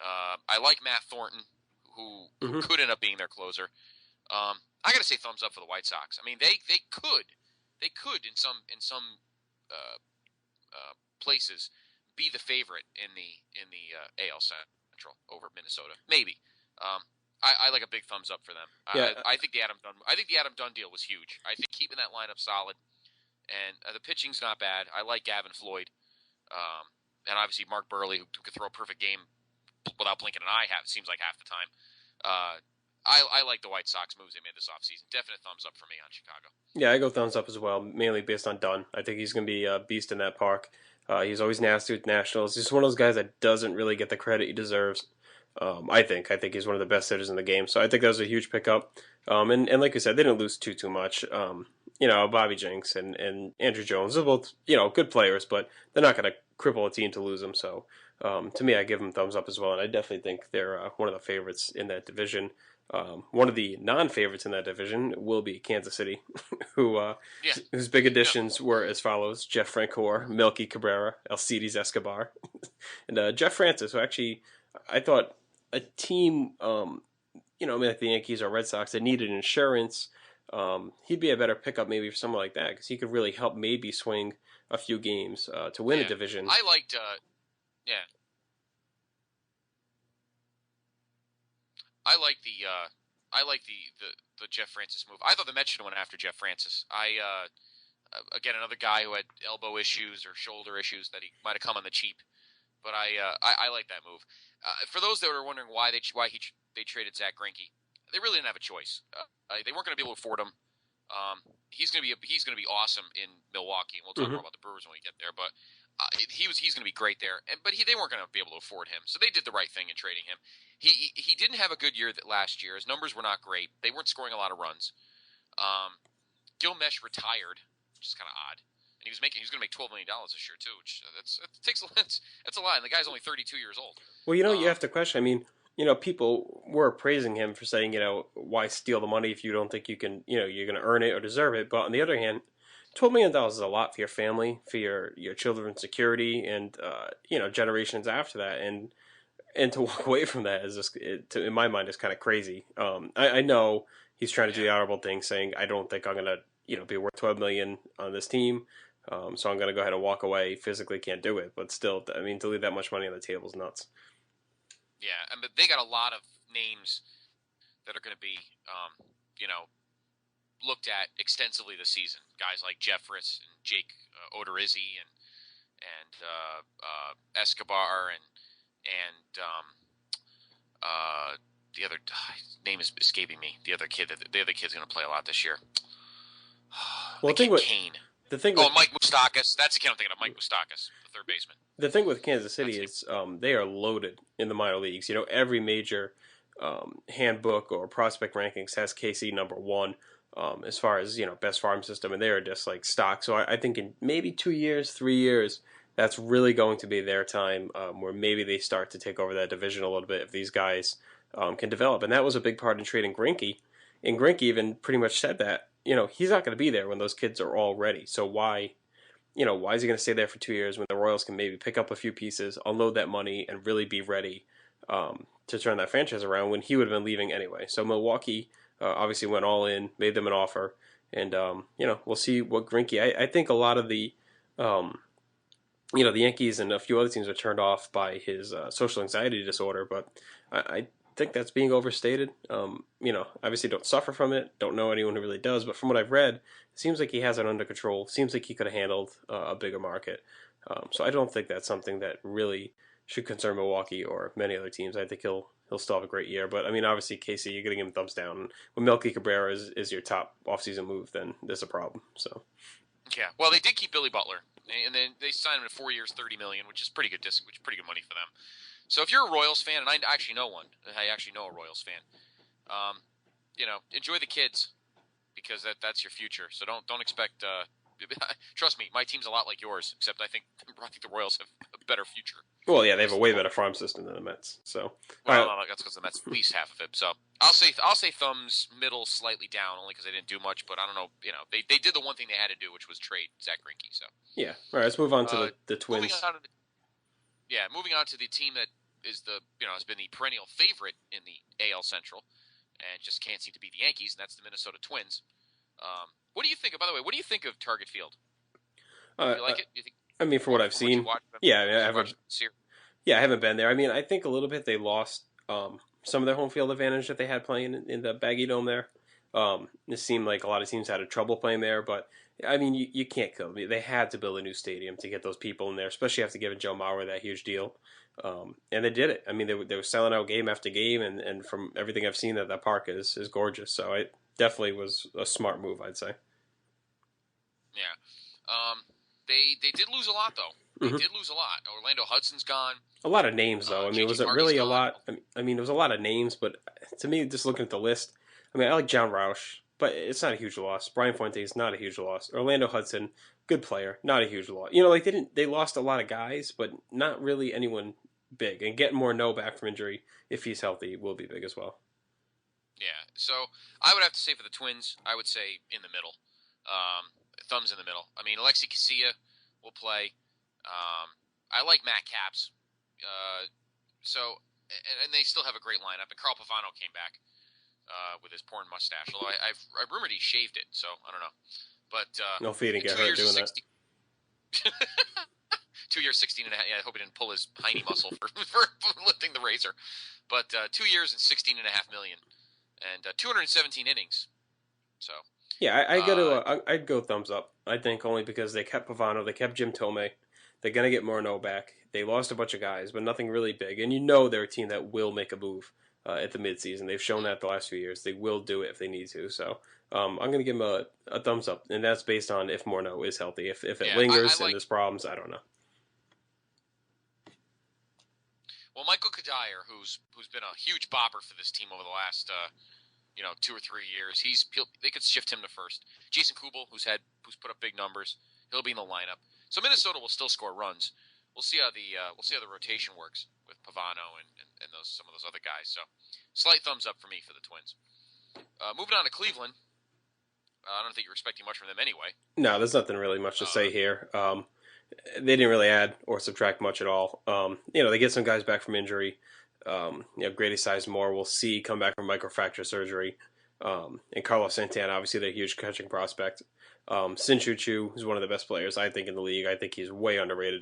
I like Matt Thornton, who could end up being their closer. I got to say thumbs up for the White Sox. I mean, they could in some places be the favorite in the AL Central over Minnesota. Maybe. I like a big thumbs up for them. Yeah. I think the Adam Dunn deal was huge. I think keeping that lineup solid, and the pitching's not bad. I like Gavin Floyd, and obviously Mark Burley, who could throw a perfect game without blinking an eye. Seems like half the time. I like the White Sox moves they made this offseason. Definite thumbs up for me on Chicago. Yeah, I go thumbs up as well, mainly based on Dunn. I think he's going to be a beast in that park. He's always nasty with Nationals. He's just one of those guys that doesn't really get the credit he deserves. I think he's one of the best hitters in the game. So I think that was a huge pickup. And like you said, they didn't lose too much. Bobby Jenks and Andrew Jones are both good players, but they're not going to cripple a team to lose them. So to me, I give them thumbs up as well, and I definitely think they're one of the favorites in that division. One of the non-favorites in that division will be Kansas City, whose big additions were as follows: Jeff Francoeur, Melky Cabrera, Alcides Escobar, and Jeff Francis, who actually I thought a team, like the Yankees or Red Sox that needed insurance, he'd be a better pickup maybe for someone like that because he could really help maybe swing a few games to win a division. I liked, I like the Jeff Francis move. I thought the Mets should have went after Jeff Francis. Again, another guy who had elbow issues or shoulder issues that he might have come on the cheap, but I like that move. For those that were wondering why they traded Zach Greinke, they really didn't have a choice. They weren't going to be able to afford him. He's going to be awesome in Milwaukee, and we'll talk more about the Brewers when we get there. But he's going to be great there. But they weren't going to be able to afford him, so they did the right thing in trading him. He didn't have a good year last year. His numbers were not great. They weren't scoring a lot of runs. Gil Mesh retired, which is kind of odd. And he was going to make $12 million this year too, which that's a lot. And the guy's only 32 years old. Well, you have to question. I mean, people were praising him for saying, why steal the money if you don't think you can, you're going to earn it or deserve it. But on the other hand, $12 million is a lot for your family, for your children's security, and generations after that. And to walk away from that is just, in my mind, is kind of crazy. I know he's trying to do the honorable thing, saying I don't think I'm going to be worth $12 million on this team. So I'm going to go ahead and walk away. Physically can't do it, but still, I mean, to leave that much money on the table is nuts. Yeah, and they got a lot of names that are going to be, looked at extensively this season. Guys like Jeffress and Jake Odorizzi and Escobar and the other name is escaping me. The other kid's going to play a lot this year. Well, the kid Kane. The thing with, Mike Moustakas. That's the kid I'm thinking of. Mike Moustakas, the third baseman. The thing with Kansas City is they are loaded in the minor leagues. Every major handbook or prospect rankings has KC number one as far as best farm system, and they are just like stock. So I think in maybe 2 years, 3 years, that's really going to be their time where maybe they start to take over that division a little bit if these guys can develop. And that was a big part in trading Greinke. And Greinke even pretty much said that he's not going to be there when those kids are all ready. So why is he going to stay there for 2 years when the Royals can maybe pick up a few pieces, unload that money, and really be ready to turn that franchise around when he would have been leaving anyway? So Milwaukee obviously went all in, made them an offer, and we'll see what Greinke. I think a lot of the the Yankees and a few other teams are turned off by his social anxiety disorder, but I think that's being overstated. Obviously don't suffer from it, don't know anyone who really does, but from what I've read, it seems like he has it under control. Seems like he could have handled a bigger market. So I don't think that's something that really should concern Milwaukee or many other teams. I think he'll still have a great year. But I mean, obviously, Casey, you're going to give him thumbs down. When Melky Cabrera is your top offseason move, then there's a problem. So yeah, well, they did keep Billy Butler, and then they signed him to 4 years, $30 million, which is pretty good. Which is pretty good money for them. So if you're a Royals fan, and I actually know one, I actually know a Royals fan, enjoy the kids because that's your future. So don't expect. Trust me, my team's a lot like yours, except I think the Royals have a better future. Well, yeah, they have a way better farm system than the Mets. So that's because the Mets at least half of it. So I'll say thumbs middle, slightly down, only because they didn't do much. But I don't know. They did the one thing they had to do, which was trade Zach Greinke. So yeah, all right. Let's move on to the Twins. Moving on to the team that is has been the perennial favorite in the AL Central, and just can't seem to beat the Yankees, and that's the Minnesota Twins. What do you think? By the way, what do you think of Target Field? Do you like it? Do you think, I mean, from what I've seen, I haven't been there. I mean, I think a little bit they lost some of their home field advantage that they had playing in the Baggy Dome there. It seemed like a lot of teams had trouble playing there, but I mean, you can't kill them. They had to build a new stadium to get those people in there, especially after giving Joe Mauer that huge deal. And they did it. I mean, they were selling out game after game, and from everything I've seen, that park is gorgeous. So it definitely was a smart move, I'd say. Yeah. They did lose a lot, though. They did lose a lot. Orlando Hudson's gone. A lot of names, though. I mean, was it really a lot? I mean, there was a lot of names, but to me, just looking at the list, I mean, I like John Roush, but it's not a huge loss. Brian Fuentes, not a huge loss. Orlando Hudson, good player, not a huge loss. They lost a lot of guys, but not really anyone big. And getting Morneau back from injury, if he's healthy, will be big as well. Yeah, so I would have to say for the Twins, I would say in the middle. Thumbs in the middle. I mean, Alexi Casilla will play. I like Matt Capps. And they still have a great lineup. And Carl Pavano came back with his porn mustache. Although I rumored he shaved it, so I don't know. But no feeding get hurt doing 60... that. 2 years, 16 and a half. Yeah, I hope he didn't pull his piney muscle for lifting the razor. But 2 years and $16.5 million, and 217 innings. So. Yeah, I'd go thumbs up. I think only because they kept Pavano, they kept Jim Tomei. They're gonna get Morneau back. They lost a bunch of guys, but nothing really big. And they're a team that will make a move at the midseason. They've shown that the last few years. They will do it if they need to. So I'm gonna give them a thumbs up, and that's based on if Morneau is healthy. If it lingers and there's problems, I don't know. Well, Michael Kadire, who's been a huge bopper for this team over the last 2 or 3 years, they could shift him to first. Jason Kubel, who's put up big numbers, he'll be in the lineup. So Minnesota will still score runs. We'll see how the rotation works with Pavano and some of those other guys. So slight thumbs up for me for the Twins. Moving on to Cleveland. I don't think you're expecting much from them anyway. No, there's nothing really much to say here. They didn't really add or subtract much at all. They get some guys back from injury. Grady Sizemore, we'll see, come back from microfracture surgery. And Carlos Santana, obviously, they're a huge catching prospect. Sin-Chu Chu is one of the best players, I think, in the league. I think he's way underrated.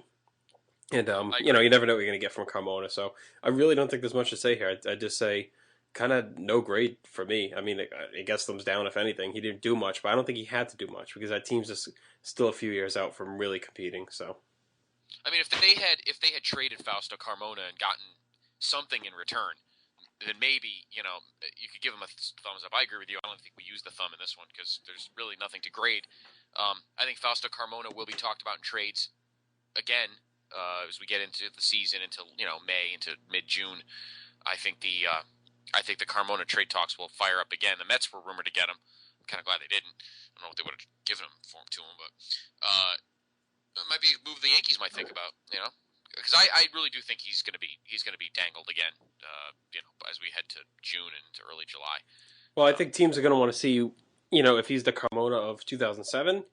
And, you never know what you're going to get from Carmona. So I really don't think there's much to say here. I'd just say, kind of no grade for me. I mean, it gets thumbs down if anything. He didn't do much, but I don't think he had to do much because that team's just still a few years out from really competing. So I mean, if they had traded Fausto Carmona and gotten something in return, then maybe you could give him a thumbs up. I agree with you. I don't think we use the thumb in this one because there's really nothing to grade. I think Fausto Carmona will be talked about in trades again as we get into the season, into May, into mid June. I think the Carmona trade talks will fire up again. The Mets were rumored to get him. I'm kind of glad they didn't. I don't know what they would have given him for him to him, but it might be a move the Yankees might think about. Because I really do think he's going to be dangled again. As we head to June and to early July. well, I think teams are going to want to see if he's the Carmona of 2007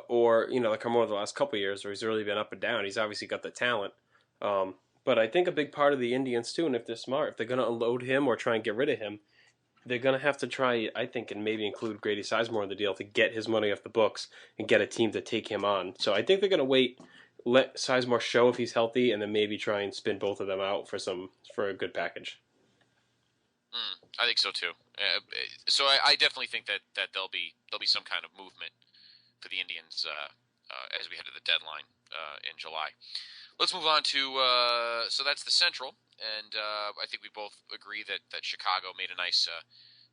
or the Carmona of the last couple of years, where he's really been up and down. He's obviously got the talent. But I think a big part of the Indians too, and if they're smart, if they're going to unload him or try and get rid of him, they're going to have to try, I think, and maybe include Grady Sizemore in the deal to get his money off the books and get a team to take him on. So I think they're going to wait, let Sizemore show if he's healthy, and then maybe try and spin both of them out for a good package. I think so too. So I definitely think that there'll be some kind of movement for the Indians as we head to the deadline in July. Let's move on to so that's the Central, and I think we both agree that Chicago made a nice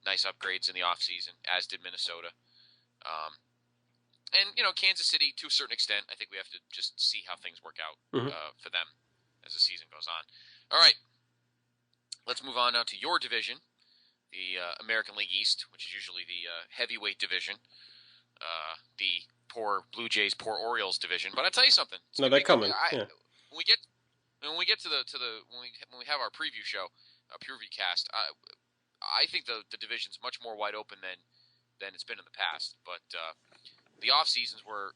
upgrades in the offseason, as did Minnesota. And Kansas City to a certain extent. I think we have to just see how things work out for them as the season goes on. All right, let's move on now to your division, the American League East, which is usually the heavyweight division, the poor Blue Jays, poor Orioles division. But I tell you something. No, they're coming. When we get to when we have our preview show, preview cast, I think the division's much more wide open than it's been in the past. But the off seasons were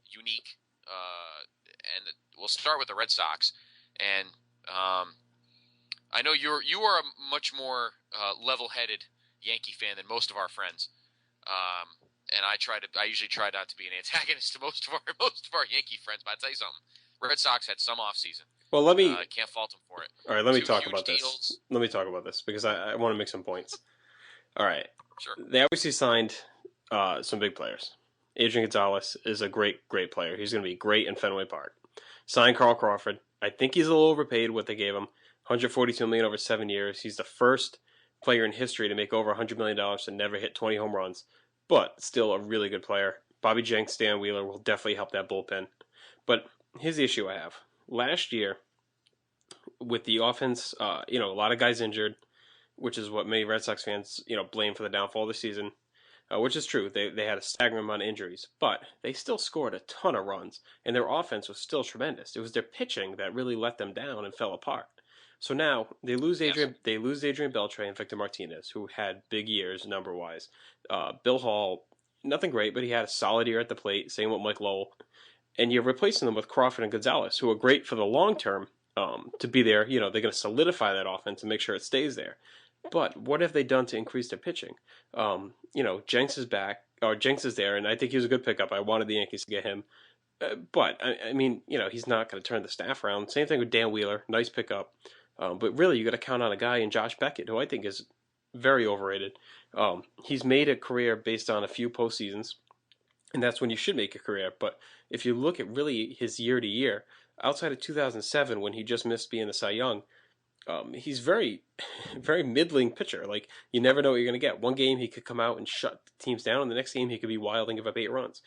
unique, and we'll start with the Red Sox. And I know you are a much more level-headed Yankee fan than most of our friends. And I usually try not to be an antagonist to most of our Yankee friends. But I tell you something. Red Sox had some offseason. Well, I can't fault them for it. All right, let me talk about this. Let me talk about this because I want to make some points. All right. Sure. They obviously signed some big players. Adrian Gonzalez is a great player. He's going to be great in Fenway Park. Signed Carl Crawford. I think he's a little overpaid what they gave him. $142 million over 7 years. He's the first player in history to make over $100 million and never hit 20 home runs, but still a really good player. Bobby Jenks, Stan Wheeler will definitely help that bullpen. But here's the issue I have. Last year, with the offense, a lot of guys injured, which is what many Red Sox fans, blame for the downfall of the season, which is true. They had a staggering amount of injuries, but they still scored a ton of runs, and their offense was still tremendous. It was their pitching that really let them down and fell apart. So now they lose Adrian Beltre and Victor Martinez, who had big years number-wise. Bill Hall, nothing great, but he had a solid year at the plate, same with Mike Lowell. And you're replacing them with Crawford and Gonzalez, who are great for the long term to be there. They're going to solidify that offense and make sure it stays there. But what have they done to increase their pitching? Jenks is back, or Jenks is there, and I think he was a good pickup. I wanted the Yankees to get him. But, I mean, he's not going to turn the staff around. Same thing with Dan Wheeler, nice pickup. But really, you got to count on a guy in Josh Beckett, who I think is very overrated. He's made a career based on a few postseasons, and that's when you should make a career. But if you look at really his year to year, outside of 2007 when he just missed being the Cy Young, he's very, very middling pitcher. Like, you never know what you're going to get. One game he could come out and shut teams down, and the next game he could be wild and give up 8 runs.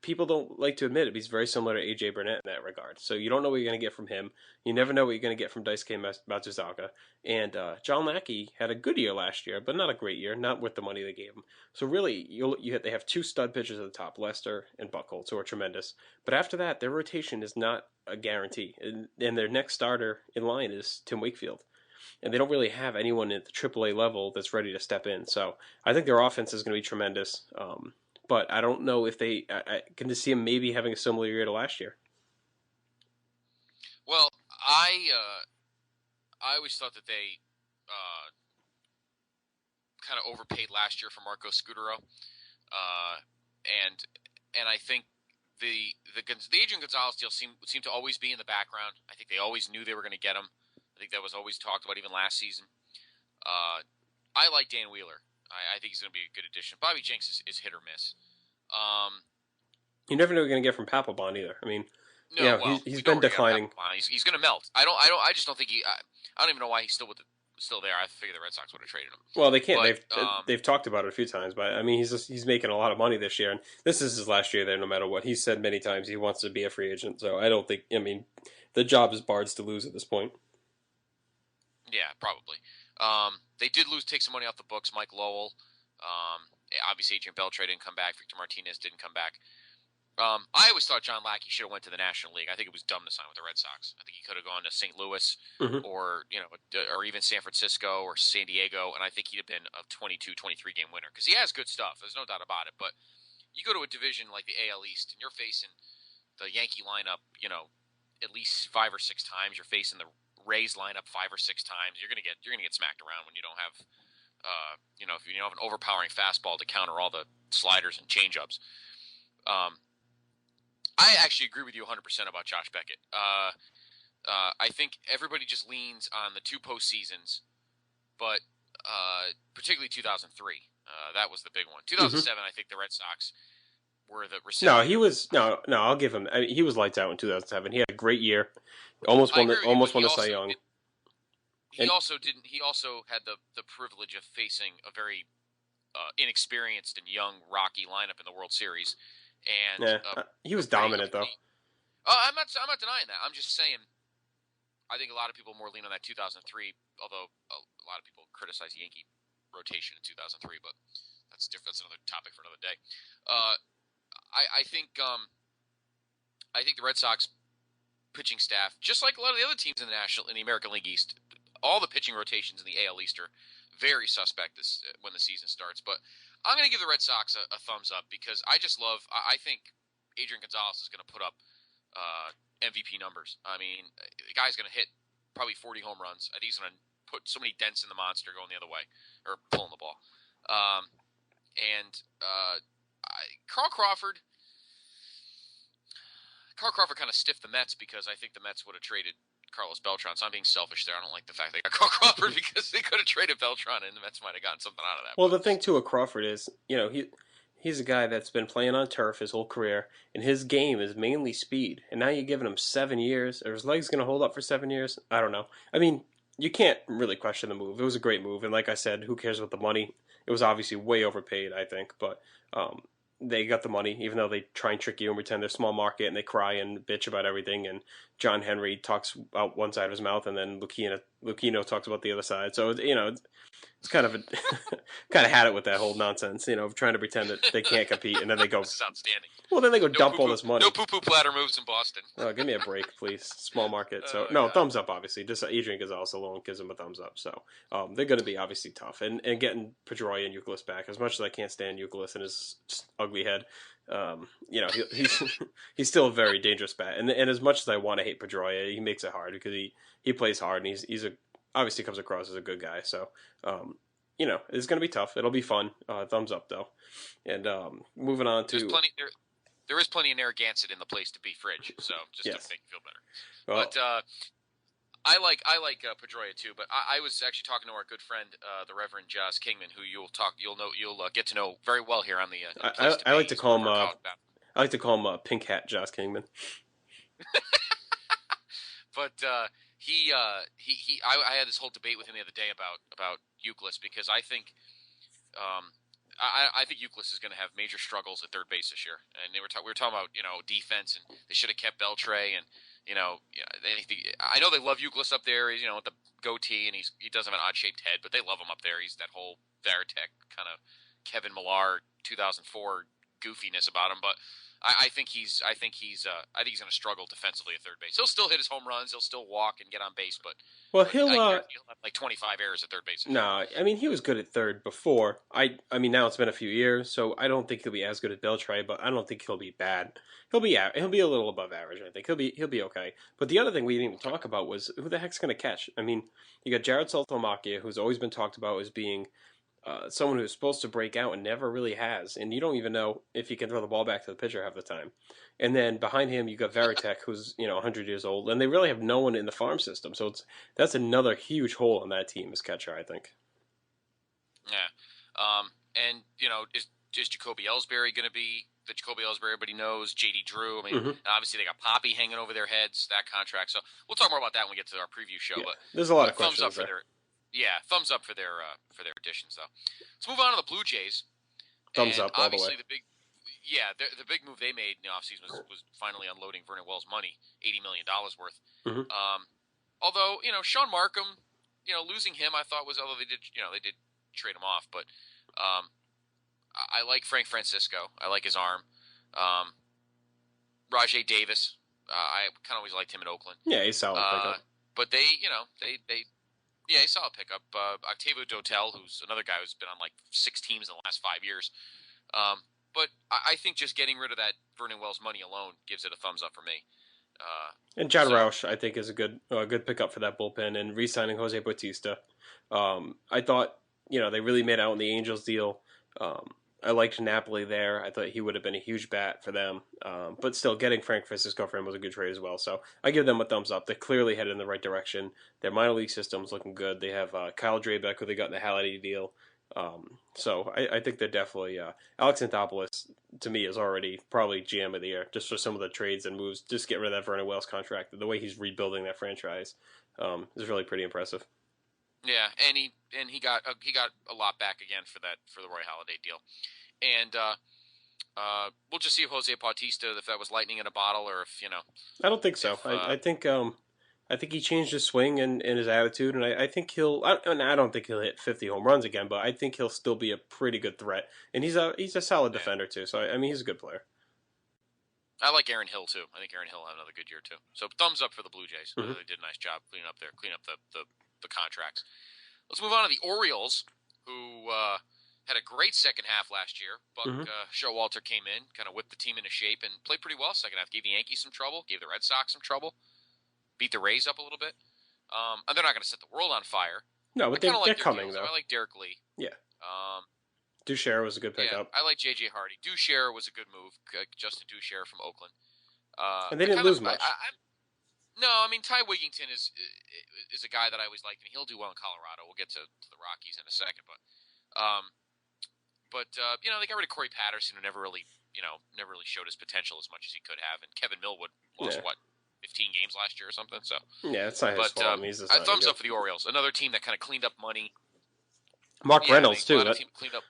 People don't like to admit it, but he's very similar to A.J. Burnett in that regard. So you don't know what you're going to get from him. You never know what you're going to get from Daisuke Matsuzaka. And John Lackey had a good year last year, but not a great year, not with the money they gave him. So really, they have 2 stud pitchers at the top, Lester and Buchholz, who are tremendous. But after that, their rotation is not a guarantee. And their next starter in line is Tim Wakefield. And they don't really have anyone at the AAA level that's ready to step in. So I think their offense is going to be tremendous. But I don't know if I can see them maybe having a similar year to last year. Well, I always thought that they kind of overpaid last year for Marco Scudero, and I think the Adrian Gonzalez deal seemed to always be in the background. I think they always knew they were going to get him. I think that was always talked about even last season. I like Dan Wheeler. I think he's going to be a good addition. Bobby Jenks is hit or miss. You never know what you're going to get from Papelbon either. I mean, No, well, he's we know been we're going to get declining. Papelbon. He's going to melt. I just don't think he. I don't even know why he's still there. I figure the Red Sox would have traded him. Well, they can't. But, They've talked about it a few times, but I mean, he's making a lot of money this year, and this is his last year there. No matter what, he's said many times he wants to be a free agent. So I don't think. I mean, the job is Bard's to lose at this point. Yeah, probably. They did take some money off the books. Mike Lowell. Obviously, Adrian Beltre didn't come back. Victor Martinez didn't come back. I always thought John Lackey should have went to the National League. I think it was dumb to sign with the Red Sox. I think he could have gone to St. Louis or even San Francisco or San Diego, and I think he'd have been a 22, 23 game winner because he has good stuff. There's no doubt about it. But you go to a division like the AL East, and you're facing the Yankee lineup, at least 5 or 6 times. You're facing the Rays lineup 5 or 6 times. You're gonna get smacked around when you don't have, if you don't have an overpowering fastball to counter all the sliders and changeups. I actually agree with you 100% about Josh Beckett. I think everybody just leans on the 2 postseasons, but particularly 2003. That was the big one. 2007, I think the Red Sox were the reception. No, he was no. I'll give him. I mean, he was lights out in 2007. He had a great year. Almost won the Cy Young. He also had the privilege of facing a very inexperienced and young Rocky lineup in the World Series. And he was dominant though. I'm not denying that. I'm just saying. I think a lot of people more lean on that 2003, although a lot of people criticize Yankee rotation in 2003, but that's different. That's another topic for another day. I think the Red Sox pitching staff, just like a lot of the other teams in the American League East, all the pitching rotations in the AL East are very suspect when the season starts. But I'm going to give the Red Sox a thumbs up because I think Adrian Gonzalez is going to put up MVP numbers. I mean, the guy's going to hit probably 40 home runs. I think he's going to put so many dents in the monster going the other way or pulling the ball. Carl Crawford kind of stiffed the Mets because I think the Mets would have traded Carlos Beltran. So I'm being selfish there. I don't like the fact they got Carl Crawford because they could have traded Beltran and the Mets might have gotten something out of that. Well, the thing too with Crawford is, he's a guy that's been playing on turf his whole career, and his game is mainly speed. And now you're giving him 7 years. Are his legs going to hold up for 7 years? I don't know. I mean, you can't really question the move. It was a great move, and like I said, who cares about the money? It was obviously way overpaid, I think, but they got the money, even though they try and trick you and pretend they're small market and they cry and bitch about everything. And John Henry talks out one side of his mouth, and then Lucchino talks about the other side. So it's kind of kind of had it with that whole nonsense, trying to pretend that they can't compete, and then they go. This is outstanding. Well, then they go dump all this money. No poo-poo platter moves in Boston. Oh, give me a break, please. Small market. So no, thumbs up. Obviously, just Adrian Gonzalez alone gives them a thumbs up. So they're going to be obviously tough, and getting Pedroia and Youkilis back. As much as I can't stand Youkilis and his ugly head, he's still a very dangerous bat. And as much as I want to hate Pedroia, he makes it hard because he plays hard, and he's obviously comes across as a good guy. So it's going to be tough. It'll be fun. Thumbs up though. And moving on to there is plenty of Narragansett in the place to be fridge, so just to make you feel better. Well, but I like Pedroia too. But I was actually talking to our good friend, the Reverend Joss Kingman, who you'll get to know very well here on the. I like to call him. I like to call him Pink Hat Joss Kingman. But I had this whole debate with him the other day about Youkilis because I think. I think Youkilis is going to have major struggles at third base this year, and we were talking about defense, and they should have kept Beltre, and I know they love Youkilis up there, with the goatee, and he does have an odd shaped head, but they love him up there. He's that whole Varitek kind of Kevin Millar 2004 goofiness about him, but I think he's going to struggle defensively at third base. He'll still hit his home runs. He'll still walk and get on base, but he'll have like 25 errors at third base. No, I mean he was good at third before. I mean now it's been a few years, so I don't think he'll be as good at Beltre, but I don't think he'll be bad. He'll be a little above average. I think he'll be okay. But the other thing we didn't even talk about was who the heck's going to catch. I mean, you got Jared Saltalamacchia, who's always been talked about as being someone who's supposed to break out and never really has, and you don't even know if he can throw the ball back to the pitcher half the time. And then behind him, you got Varitek, who's 100 years old, and they really have no one in the farm system. So that's another huge hole on that team as catcher, I think. Yeah. And is Jacoby Ellsbury going to be the Jacoby Ellsbury everybody knows? JD Drew. I mean, Hmm. obviously they got Poppy hanging over their heads, that contract. So we'll talk more about that when we get to our preview show. Yeah, But there's a lot of thumbs up questions for there. their thumbs up for their additions though. Let's move on to the Blue Jays. Thumbs And up all the way. obviously the big move they made in the offseason was finally unloading Vernon Wells' money, $80 million worth. Hmm. Although Sean Markham, losing him I thought was, although they did trade him off, but I like Frank Francisco. I like his arm. Rajay Davis. I kind of always liked him in Oakland. Yeah, he's solid pickup. But yeah, he's solid pickup. Octavio Dotel, who's another guy who's been on like 6 teams in the last 5 years. But I think just getting rid of that Vernon Wells money alone gives it a thumbs up for me. And John Roush, I think, is a good pickup for that bullpen. And re-signing Jose Bautista, I thought they really made out in the Angels deal. I liked Napoli there. I thought he would have been a huge bat for them. But still, getting Frank Francisco for him was a good trade as well. So I give them a thumbs up. They clearly headed in the right direction. Their minor league system's looking good. They have Kyle Drabeck, who they got in the Halliday deal. So I think they're definitely Alex Anthopoulos to me is already probably GM of the year just for some of the trades and moves. Just get rid of that Vernon Wells contract. The way he's rebuilding that franchise is really pretty impressive. Yeah, and he got a lot back again for the Roy Halladay deal, and we'll just see if Jose Bautista, if that was lightning in a bottle, or if I don't think so. if, I think he changed his swing and his attitude, and I think I don't think he'll hit 50 home runs again, but I think he'll still be a pretty good threat. And he's a solid defender too. So I mean, he's a good player. I like Aaron Hill too. I think Aaron Hill had another good year too. So thumbs up for the Blue Jays. Mm-hmm. They did a nice job cleaning up the contracts. Let's move on to the Orioles, who had a great second half last year. Buck Showalter came in, kind of whipped the team into shape, and played pretty well second half. Gave the Yankees some trouble, gave the Red Sox some trouble, beat the Rays up a little bit. And they're not going to set the world on fire. No, but they're coming though. I like Derek Lee. Yeah. Duchere was a good pickup. Yeah, I like J.J. Hardy. Duchere was a good move. Justin Duchere from Oakland. And they didn't lose much. No, I mean Ty Wigington is a guy that I always liked, and he'll do well in Colorado. We'll get to the Rockies in a second, but they got rid of Corey Patterson, who never really showed his potential as much as he could have, and Kevin Millwood lost 15 games last year or something. So yeah, it's not his fault. He's just thumbs up for the Orioles, another team that kind of cleaned up money. Mark Reynolds too. Cleaned up.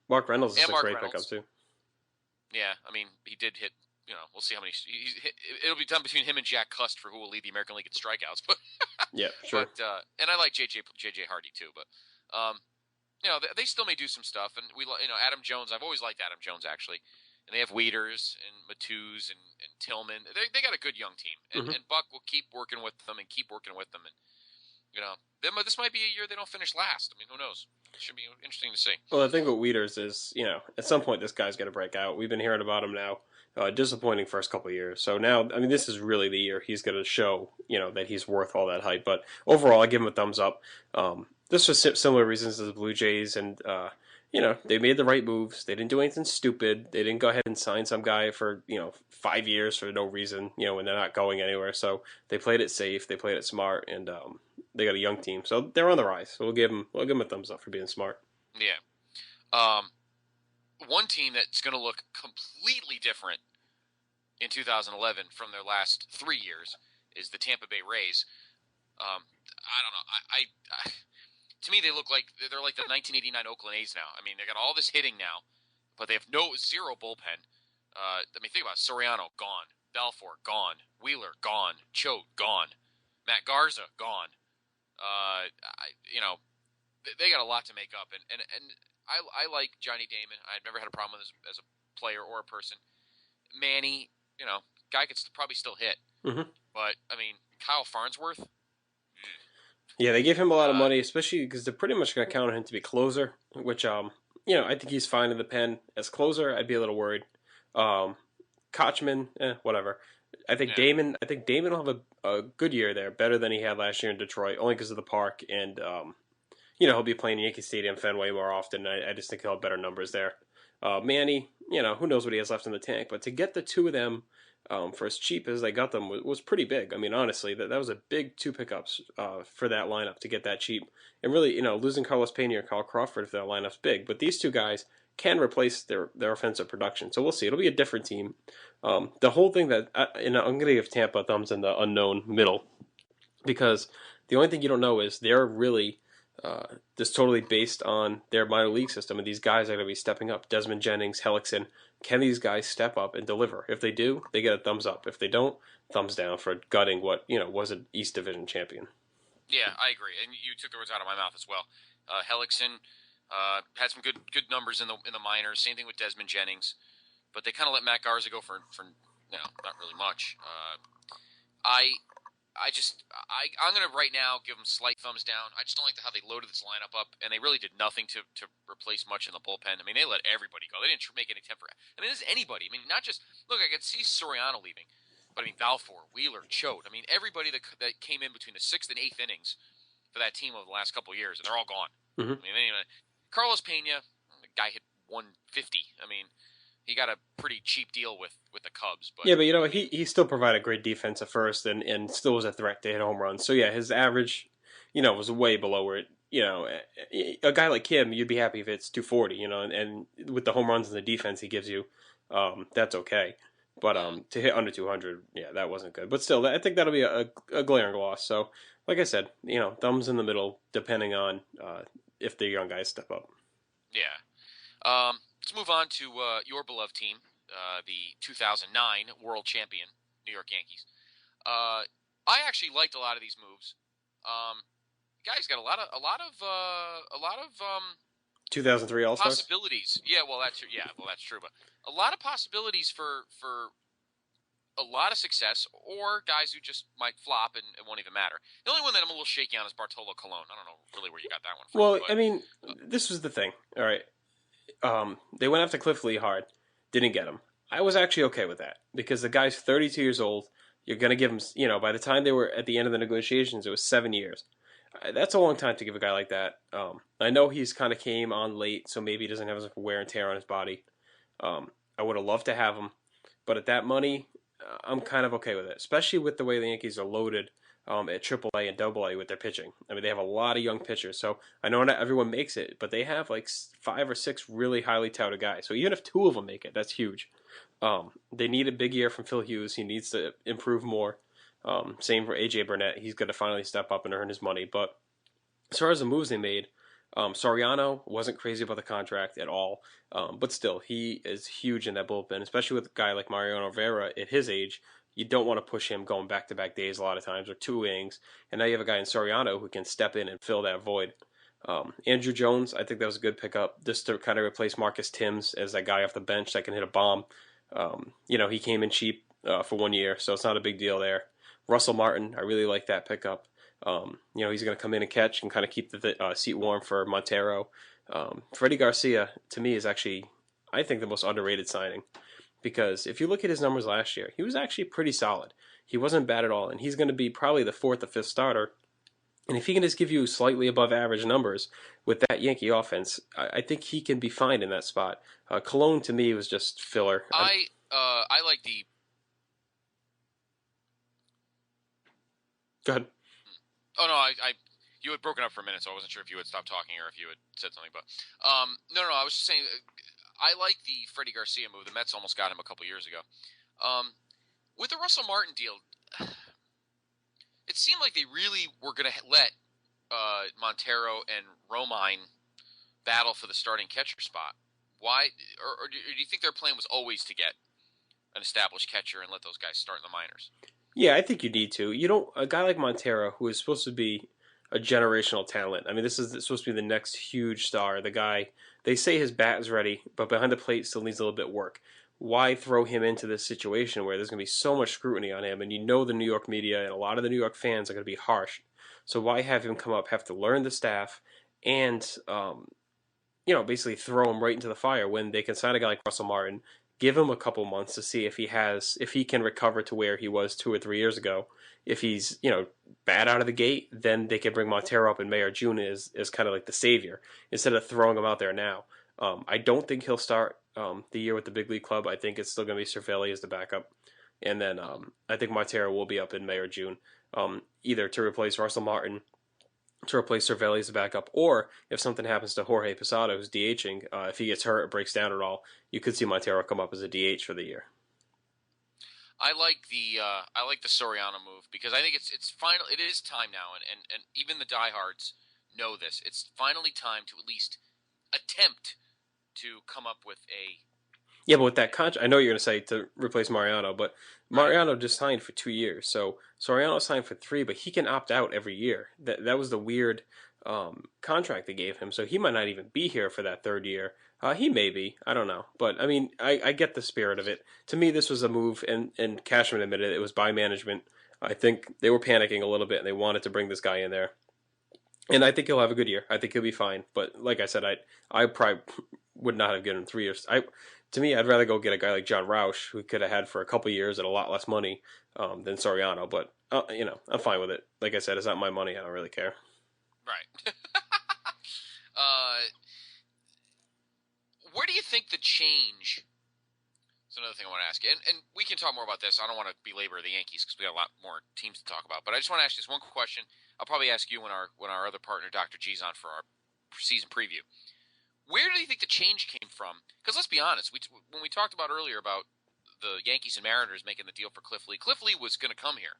Mark Reynolds is a great pickup too. Yeah, I mean he did hit. We'll see how many. It'll be done between him and Jack Cust for who will lead the American League in strikeouts. But yeah, sure. But and I like JJ Hardy too. But they still may do some stuff. And Adam Jones. I've always liked Adam Jones actually. And they have Wieters and Matuz and Tillman. They got a good young team. And Buck will keep working with them and keep working with them. And this might be a year they don't finish last. I mean, who knows? It should be interesting to see. Well, the thing with Wieters is, at some point this guy's going to break out. We've been hearing about him now. Disappointing first couple of years. So now, I mean, this is really the year he's going to show, that he's worth all that hype. But overall, I give him a thumbs up. This was similar reasons to the Blue Jays, and they made the right moves. They didn't do anything stupid. They didn't go ahead and sign some guy for 5 years for no reason, when they're not going anywhere. So they played it safe. They played it smart, and they got a young team, so they're on the rise. So we'll give them a thumbs up for being smart. Yeah. One team that's going to look completely different in 2011 from their last 3 years is the Tampa Bay Rays. I don't know. I to me, they look like they're like the 1989 Oakland A's now. I mean, they got all this hitting now, but they have zero bullpen. I mean, think about it. Soriano gone, Belfour gone, Wheeler gone, Choate gone, Matt Garza gone. They got a lot to make up, and I like Johnny Damon. I've never had a problem with him as a player or a person. Manny, guy could probably still hit, but I mean Kyle Farnsworth. Yeah, they gave him a lot of money, especially because they're pretty much going to count on him to be closer, which I think he's fine in the pen as closer. I'd be a little worried. Kochman, whatever. I think Damon will have a good year there, better than he had last year in Detroit, only because of the park, and he'll be playing Yankee Stadium, Fenway more often. I just think he'll have better numbers there. Manny, who knows what he has left in the tank, but to get the two of them for as cheap as they got them was pretty big. I mean, honestly, that was a big two pickups for that lineup to get that cheap. And really, losing Carlos Pena or Carl Crawford if that lineup's big, but these two guys can replace their offensive production. So we'll see. It'll be a different team. The whole thing that I'm going to give Tampa thumbs in the unknown middle because the only thing you don't know is they're really just totally based on their minor league system, and these guys are going to be stepping up. Desmond Jennings, Hellickson, can these guys step up and deliver? If they do, they get a thumbs up. If they don't, thumbs down for gutting what was an East Division champion. Yeah, I agree, and you took the words out of my mouth as well. Hellickson had some good numbers in the minors. Same thing with Desmond Jennings, but they kind of let Matt Garza go for not really much. I'm gonna right now give them slight thumbs down. I just don't like how they loaded this lineup up, and they really did nothing to replace much in the bullpen. I mean, they let everybody go. They didn't make any attempt for. I mean, this is anybody. I mean, not just look. I could see Soriano leaving, but I mean Balfour, Wheeler, Choate. I mean, everybody that came in between the 6th and 8th innings for that team over the last couple of years, and they're all gone. Mm-hmm. I mean, Carlos Pena, the guy hit 150. I mean, he got a pretty cheap deal with the Cubs. But yeah, but he still provided great defense at first and still was a threat to hit home runs. So yeah, his average, was way below where it. A guy like him, you'd be happy if it's 240. And with the home runs and the defense he gives you, that's okay. But to hit under 200, yeah, that wasn't good. But still, I think that'll be a glaring loss. So, like I said, thumbs in the middle, depending on if the young guys step up. Yeah. Let's move on to your beloved team, the 2009 World Champion New York Yankees. I actually liked a lot of these moves. Guys got a lot of 2003 All-Stars? Possibilities. Yeah, well that's true, but a lot of possibilities for a lot of success, or guys who just might flop and it won't even matter. The only one that I'm a little shaky on is Bartolo Colon. I don't know really where you got that one from. Well, I mean, this was the thing. All right. They went after Cliff Lee hard, didn't get him. I was actually okay with that because the guy's 32 years old. You're going to give him, by the time they were at the end of the negotiations, it was 7 years. That's a long time to give a guy like that. I know he's kind of came on late, so maybe he doesn't have as much wear and tear on his body. I would have loved to have him, but at that money, I'm kind of okay with it, especially with the way the Yankees are loaded at AAA and AA with their pitching. I mean, they have a lot of young pitchers, so I know not everyone makes it, but they have like 5 or 6 really highly touted guys. So even if 2 of them make it, that's huge. They need a big year from Phil Hughes. He needs to improve more. Same for AJ Burnett. He's going to finally step up and earn his money. But as far as the moves they made, Soriano wasn't crazy about the contract at all. But still, he is huge in that bullpen, especially with a guy like Mariano Rivera at his age. You don't want to push him going back-to-back days a lot of times or 2 innings. And now you have a guy in Soriano who can step in and fill that void. Andrew Jones, I think that was a good pickup just to kind of replace Marcus Timms as that guy off the bench that can hit a bomb. He came in cheap for 1 year, so it's not a big deal there. Russell Martin, I really like that pickup. He's going to come in and catch and kind of keep the seat warm for Montero. Freddie Garcia, to me, is actually, I think, the most underrated signing. Because if you look at his numbers last year, he was actually pretty solid. He wasn't bad at all, and he's going to be probably the 4th or 5th starter. And if he can just give you slightly above average numbers with that Yankee offense, I think he can be fine in that spot. Cologne, to me, was just filler. I like the... Go ahead. Oh, no, you had broken up for a minute, so I wasn't sure if you had stopped talking or if you had said something. But no, I was just saying... I like the Freddie Garcia move. The Mets almost got him a couple years ago. With the Russell Martin deal, it seemed like they really were going to let Montero and Romine battle for the starting catcher spot. Why? Or do you think their plan was always to get an established catcher and let those guys start in the minors? Yeah, I think you need to. A guy like Montero, who is supposed to be a generational talent. I mean, this is supposed to be the next huge star. The guy, they say his bat is ready, but behind the plate still needs a little bit of work. Why throw him into this situation where there's going to be so much scrutiny on him, and the New York media and a lot of the New York fans are going to be harsh. So why have him come up, have to learn the staff, and basically throw him right into the fire when they can sign a guy like Russell Martin, give him a couple months to see if he can recover to where he was 2 or 3 years ago. If he's, bad out of the gate, then they can bring Montero up in May or June as kind of like the savior instead of throwing him out there now. I don't think he'll start the year with the big league club, I think it's still going to be Cervelli as the backup. And then I think Montero will be up in May or June, either to replace Russell Martin, to replace Cervelli as the backup, or if something happens to Jorge Posada, who's DHing, if he gets hurt or breaks down at all, you could see Montero come up as a DH for the year. I like the Soriano move because I think it's final. It is time now, and even the diehards know this. It's finally time to at least attempt to come up with a. Yeah, but with that contract, I know you're going to say to replace Mariano, but Right. Mariano just signed for 2 years. So Soriano signed for 3, but he can opt out every year. That was the weird contract they gave him. So he might not even be here for that third year. He may be. I don't know. But, I mean, I get the spirit of it. To me, this was a move, and Cashman admitted it was by management. I think they were panicking a little bit, and they wanted to bring this guy in there. And I think he'll have a good year. I think he'll be fine. But like I said, I probably would not have given him 3 years. To me, I'd rather go get a guy like John Roush, who could have had for a couple years at a lot less money than Soriano. But I'm fine with it. Like I said, it's not my money. I don't really care. Right. Where do you think the change? That's another thing I want to ask you, and we can talk more about this. I don't want to belabor the Yankees because we got a lot more teams to talk about. But I just want to ask you this one question. I'll probably ask you when our other partner, Dr. G's, on for our season preview. Where do you think the change came from? Because let's be honest, when we talked about earlier about the Yankees and Mariners making the deal for Cliff Lee was going to come here.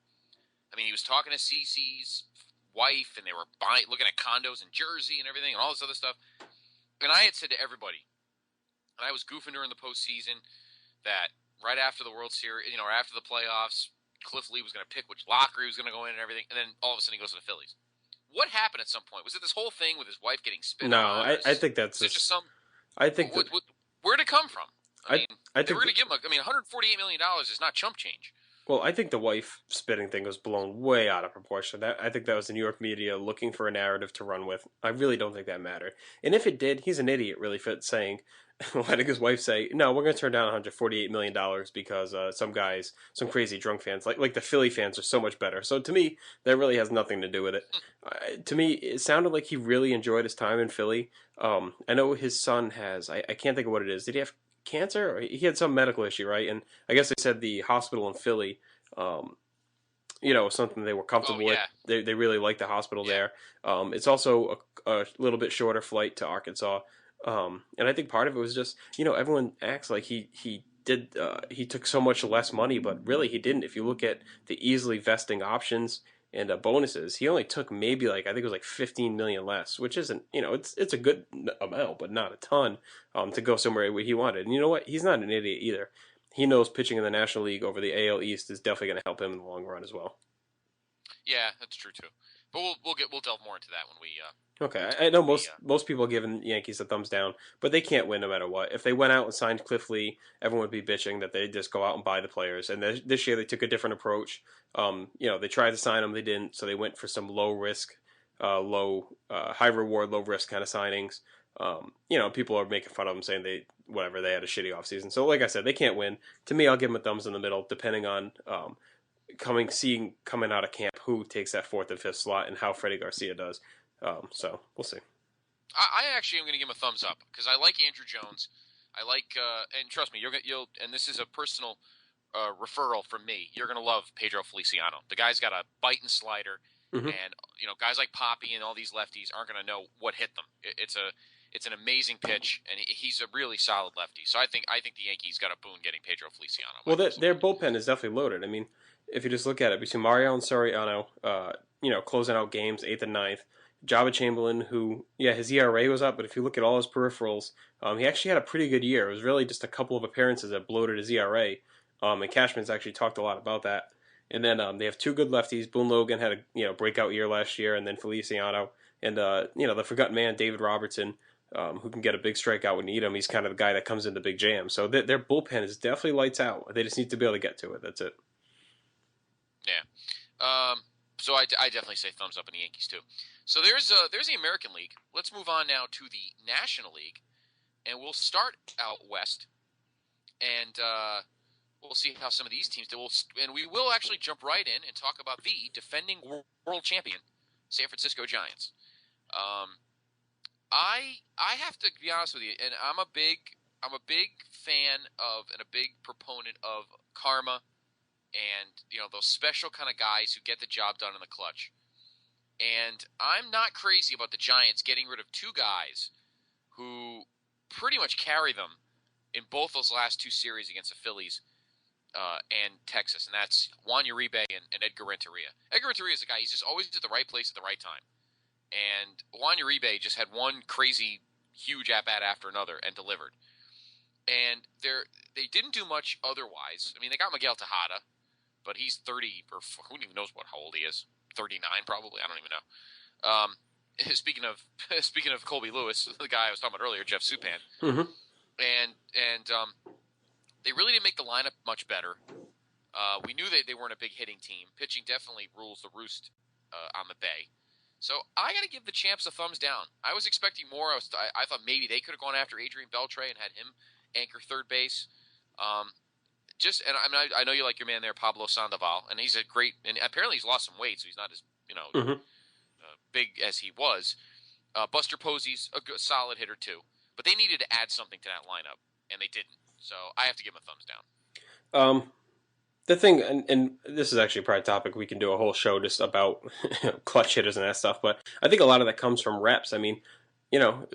I mean, he was talking to CeCe's wife, and they were looking at condos in Jersey and everything, and all this other stuff. And I had said to everybody, and I was goofing during the postseason, that right after the World Series, or after the playoffs, Cliff Lee was going to pick which locker he was going to go in and everything, and then all of a sudden he goes to the Phillies. What happened at some point? Was it this whole thing with his wife getting spit No, on? I think that's just some. I think Where did it come from? I mean, I they think were going to give him. $148 million is not chump change. Well, I think the wife spitting thing was blown way out of proportion. I think that was the New York media looking for a narrative to run with. I really don't think that mattered. And if it did, he's an idiot, really, for saying, letting his wife say, "No, we're going to turn down $148 million because some guys, some crazy drunk fans, like the Philly fans, are so much better." So to me, that really has nothing to do with it. To me, it sounded like he really enjoyed his time in Philly. I know his son has. I can't think of what it is. Did he have cancer? Or he had some medical issue, right? And I guess they said the hospital in Philly, something they were comfortable with. They really liked the hospital there. It's also a little bit shorter flight to Arkansas. And I think part of it was just, everyone acts like he took so much less money, but really he didn't. If you look at the easily vesting options and bonuses, he only took maybe I think it was 15 million less, which isn't, it's a good amount, but not a ton to go somewhere where he wanted. And you know what? He's not an idiot either. He knows pitching in the National League over the AL East is definitely going to help him in the long run as well. Yeah, that's true too. But we'll delve more into that when we. Okay, I know most people are giving the Yankees a thumbs down, but they can't win no matter what. If they went out and signed Cliff Lee, everyone would be bitching that they just go out and buy the players. And this year they took a different approach. They tried to sign them, they didn't, so they went for some low risk, high reward, low risk kind of signings. People are making fun of them, saying they had a shitty offseason. So like I said, they can't win. To me, I'll give them a thumbs in the middle, depending on coming out of camp who takes that fourth and fifth slot and how Freddie Garcia does. So we'll see. I actually am going to give him a thumbs up because I like Andrew Jones. I like, and trust me, you'll, and this is a personal referral from me. You're going to love Pedro Feliciano. The guy's got a biting slider, and guys like Poppy and all these lefties aren't going to know what hit them. It's an amazing pitch, and he's a really solid lefty. So I think the Yankees got a boon getting Pedro Feliciano. Well, their bullpen is definitely loaded. I mean, if you just look at it, between Mario and Soriano, closing out games 8th and 9th, Jabba Chamberlain, who, his ERA was up, but if you look at all his peripherals, he actually had a pretty good year. It was really just a couple of appearances that bloated his ERA, and Cashman's actually talked a lot about that. And then they have two good lefties. Boone Logan had a breakout year last year, and then Feliciano, and the forgotten man David Robertson, who can get a big strikeout when you need him. He's kind of the guy that comes in the big jam. So their bullpen is definitely lights out. They just need to be able to get to it. That's it. Yeah. So I definitely say thumbs up in the Yankees too. So there's the American League. Let's move on now to the National League, and we'll start out west, and we'll see how some of these teams do. And we will actually jump right in and talk about the defending world champion, San Francisco Giants. I have to be honest with you, and I'm a big fan of and a big proponent of karma and, those special kind of guys who get the job done in the clutch. And I'm not crazy about the Giants getting rid of two guys who pretty much carry them in both those last two series against the Phillies and Texas, and that's Juan Uribe and Edgar Renteria. Edgar Renteria is a guy, he's just always at the right place at the right time. And Juan Uribe just had one crazy, huge at-bat after another and delivered. And they didn't do much otherwise. I mean, they got Miguel Tejada, but he's 30, or who even knows how old he is. 39 probably, I don't even know. Speaking of Colby Lewis, the guy I was talking about earlier, Jeff Supan. Mm-hmm. And they really didn't make the lineup much better. We knew they weren't a big hitting team. Pitching definitely rules the roost on the Bay. So I got to give the champs a thumbs down. I was expecting more. I thought maybe they could have gone after Adrian Beltre and had him anchor third base. I know you like your man there, Pablo Sandoval, and he's a great. And apparently he's lost some weight, so he's not as big as he was. Buster Posey's a good, solid hitter too, but they needed to add something to that lineup, and they didn't. So I have to give him a thumbs down. The thing, and this is actually a private topic, we can do a whole show just about clutch hitters and that stuff, but I think a lot of that comes from reps. I mean,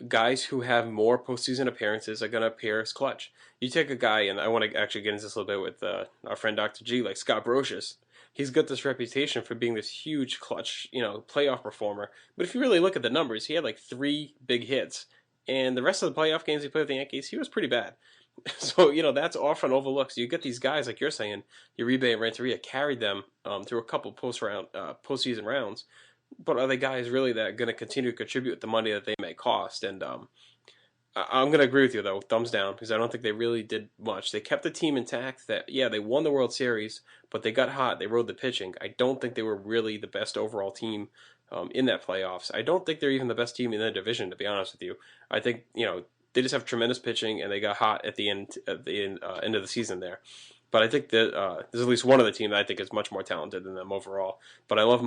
guys who have more postseason appearances are going to appear as clutch. You take a guy, and I want to actually get into this a little bit with our friend Dr. G, like Scott Brocious. He's got this reputation for being this huge clutch, playoff performer. But if you really look at the numbers, he had like 3 big hits. And the rest of the playoff games he played with the Yankees, he was pretty bad. So, that's often overlooked. So you get these guys, like you're saying, Uribe and Renteria carried them through a couple postseason rounds. But are the guys really that going to continue to contribute the money that they may cost? And I'm going to agree with you, though, thumbs down, because I don't think they really did much. They kept the team intact. They won the World Series, but they got hot. They rode the pitching. I don't think they were really the best overall team in that playoffs. I don't think they're even the best team in their division, to be honest with you. I think, they just have tremendous pitching, and they got hot at the end of the season there. But I think that there's at least one of the team that I think is much more talented than them overall. But I love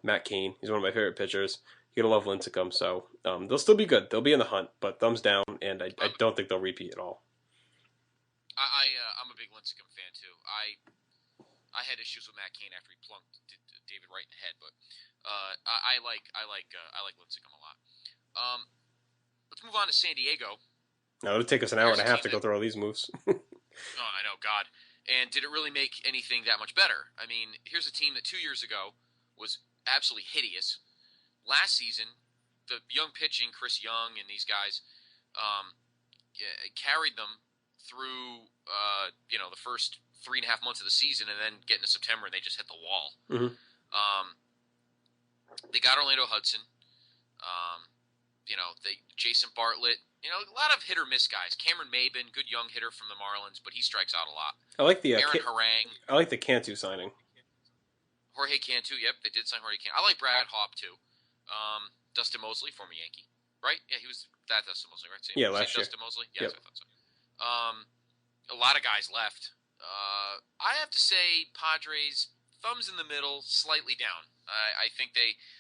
Matt Cain. He's one of my favorite pitchers. You're going to love Lincecum. So they'll still be good. They'll be in the hunt, but thumbs down, and I don't think they'll repeat at all. I'm a big Lincecum fan, too. I had issues with Matt Cain after he plunked David Wright in the head, but I like Lincecum a lot. Let's move on to San Diego. Now, it'll take us an hour and a half to go through all these moves. Oh, I know, God. And did it really make anything that much better? I mean, here's a team that 2 years ago was absolutely hideous. Last season, the young pitching, Chris Young and these guys, carried them through, the first 3.5 months of the season, and then get into September and they just hit the wall. Mm-hmm. They got Orlando Hudson. Jason Bartlett, a lot of hit or miss guys. Cameron Maben, good young hitter from the Marlins, but he strikes out a lot. I like the Aaron Harang. I like the Cantu signing. Jorge Cantu, yep, they did sign Jorge Cantu. I like Brad Hawpe too. Dustin Mosley, former Yankee, right? Yeah, he was that Dustin Mosley, right? Last year. Dustin Mosley, yes, yep. I thought so. A lot of guys left. I have to say, Padres, thumbs in the middle, slightly down. I think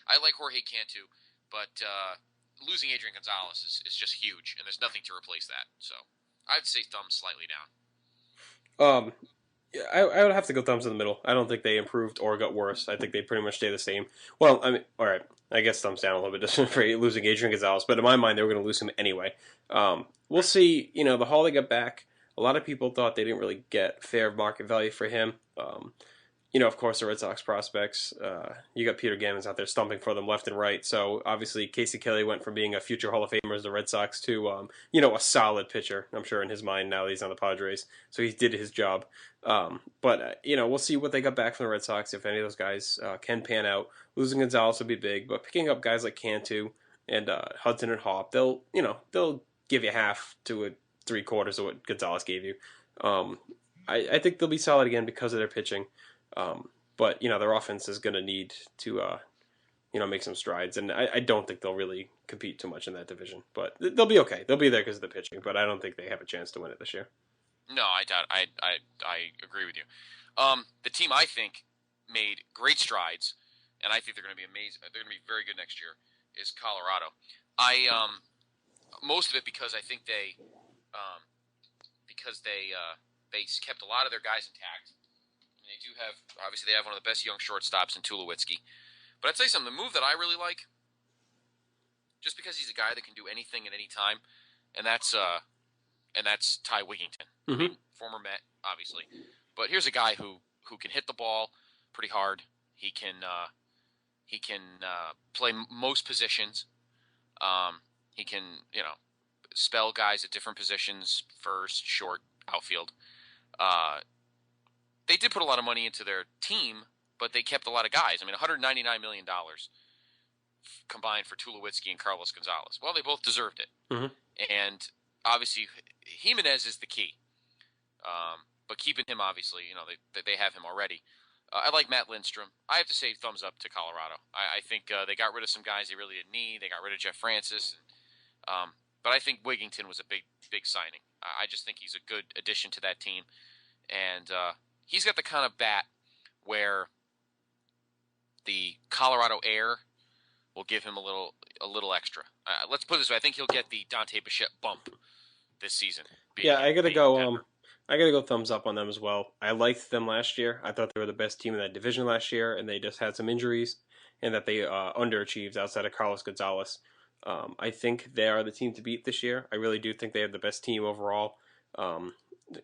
I like Jorge Cantu, but losing Adrian Gonzalez is just huge, and there's nothing to replace that. So I'd say thumbs slightly down. I would have to go thumbs in the middle. I don't think they improved or got worse. I think they pretty much stay the same. Well, I mean, all right, I guess thumbs down a little bit just for losing Adrian Gonzalez, but in my mind, they were going to lose him anyway. We'll see. The haul they got back, a lot of people thought they didn't really get fair market value for him. Of course, the Red Sox prospects, you got Peter Gammons out there stumping for them left and right. So, obviously, Casey Kelly went from being a future Hall of Famer as the Red Sox to, a solid pitcher, I'm sure, in his mind now that he's on the Padres. So, he did his job. We'll see what they got back from the Red Sox, if any of those guys can pan out. Losing Gonzalez will be big, but picking up guys like Cantu and Hudson and Hawpe, they'll give you half to 3/4 of what Gonzalez gave you. I think they'll be solid again because of their pitching. But their offense is going to need to, make some strides, and I don't think they'll really compete too much in that division. But they'll be okay. They'll be there because of the pitching, but I don't think they have a chance to win it this year. No, I doubt. I agree with you. The team I think made great strides, and I think they're going to be amazing. They're going to be very good next year. Is Colorado? Most of it because I think they because they kept a lot of their guys intact. And they do have, obviously, they have one of the best young shortstops in Tulowitzki. But I'd say something. The move that I really like, just because he's a guy that can do anything at any time, and that's Ty Wigington. Mm-hmm. I mean, former Met, obviously, but here's a guy who can hit the ball pretty hard. He can play most positions. He can spell guys at different positions: first, short, outfield. They did put a lot of money into their team, but they kept a lot of guys. I mean, $199 million combined for Tulowitzki and Carlos Gonzalez. Well, they both deserved it. Mm-hmm. And obviously, Jimenez is the key. But keeping him, obviously, they have him already. I like Matt Lindstrom. I have to say thumbs up to Colorado. I think they got rid of some guys they really didn't need. They got rid of Jeff Francis. But I think Wigington was a big signing. I just think he's a good addition to that team. And he's got the kind of bat where the Colorado air will give him a little extra. Let's put it this way: I think he'll get the Dante Bichette bump this season. Yeah, I gotta go thumbs up on them as well. I liked them last year. I thought they were the best team in that division last year, and they just had some injuries, and that they underachieved outside of Carlos Gonzalez. I think they are the team to beat this year. I really do think they have the best team overall.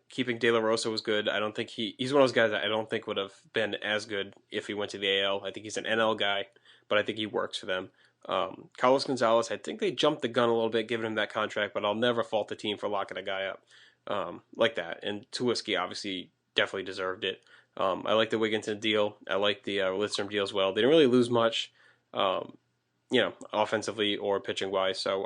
Keeping De La Rosa was good. I don't think he's one of those guys that I don't think would have been as good if he went to the AL. I think he's an NL guy, but I think he works for them. Carlos Gonzalez, I think they jumped the gun a little bit giving him that contract, but I'll never fault the team for locking a guy up like that. And Tulowitzki obviously definitely deserved it. I like the Wigginton deal. I like the Lidstrom deal as well. They didn't really lose much, offensively or pitching wise. So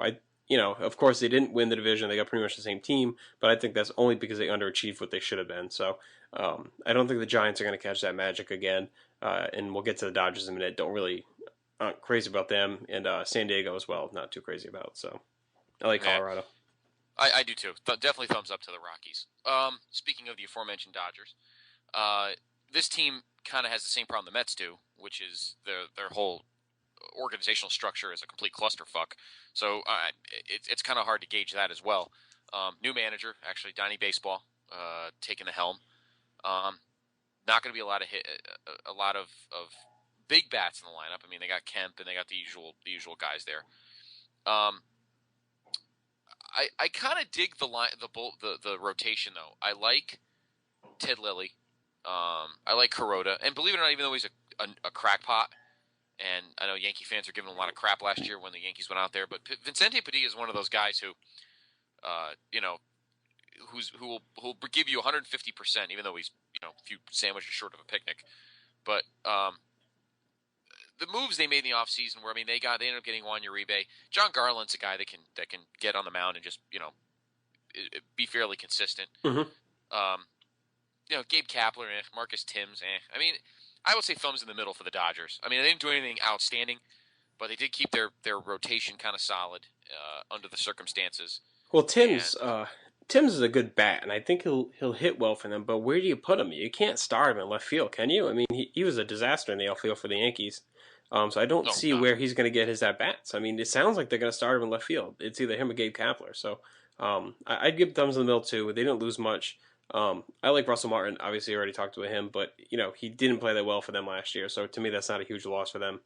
of course they didn't win the division. They got pretty much the same team, but I think that's only because they underachieved what they should have been. So I don't think the Giants are going to catch that magic again. And we'll get to the Dodgers in a minute. Aren't crazy about them, and San Diego as well. Not too crazy about. So I like Colorado. I do too. Definitely thumbs up to the Rockies. Speaking of the aforementioned Dodgers, this team kind of has the same problem the Mets do, which is their whole organizational structure is a complete clusterfuck. So it's kind of hard to gauge that as well. New manager, actually, Donnie Baseball, taking the helm. Not going to be a lot of big bats in the lineup. I mean, they got Kemp and they got the usual guys there. I kind of dig the rotation though. I like Ted Lilly. I like Kuroda, and believe it or not, even though he's a crackpot, and I know Yankee fans are giving him a lot of crap last year when the Yankees went out there, but Vicente Padilla is one of those guys who, who will give you 150%, even though he's a few sandwiches short of a picnic. But the moves they made in the offseason where, I mean, they ended up getting Juan Uribe. John Garland's a guy that can get on the mound and just, be fairly consistent. Mm-hmm. Gabe Kapler, Marcus Timms, I mean, I would say thumbs in the middle for the Dodgers. I mean, they didn't do anything outstanding, but they did keep their rotation kind of solid under the circumstances. Well, Timms is a good bat, and I think he'll hit well for them. But where do you put him? You can't start him in left field, can you? I mean, he was a disaster in the outfield for the Yankees. So I don't see where he's going to get his at-bats. I mean, it sounds like they're going to start him in left field. It's either him or Gabe Kapler. So I'd give thumbs in the middle, too. They didn't lose much. I like Russell Martin. Obviously, I already talked to him, but, he didn't play that well for them last year. So to me, that's not a huge loss for them.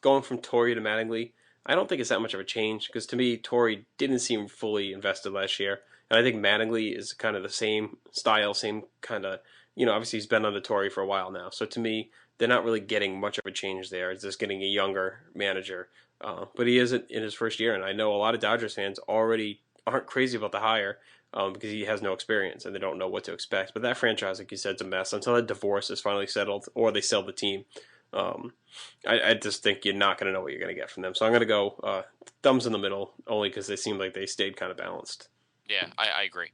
Going from Torrey to Mattingly, I don't think it's that much of a change because to me, Torrey didn't seem fully invested last year. And I think Mattingly is kind of the same style, same kind of, obviously he's been under Torrey for a while now. So to me, they're not really getting much of a change there. It's just getting a younger manager. But he is in his first year, and I know a lot of Dodgers fans already aren't crazy about the hire because he has no experience and they don't know what to expect. But that franchise, like you said, is a mess until that divorce is finally settled or they sell the team. I just think you're not going to know what you're going to get from them. So I'm going to go thumbs in the middle only because they seem like they stayed kind of balanced. Yeah, I agree.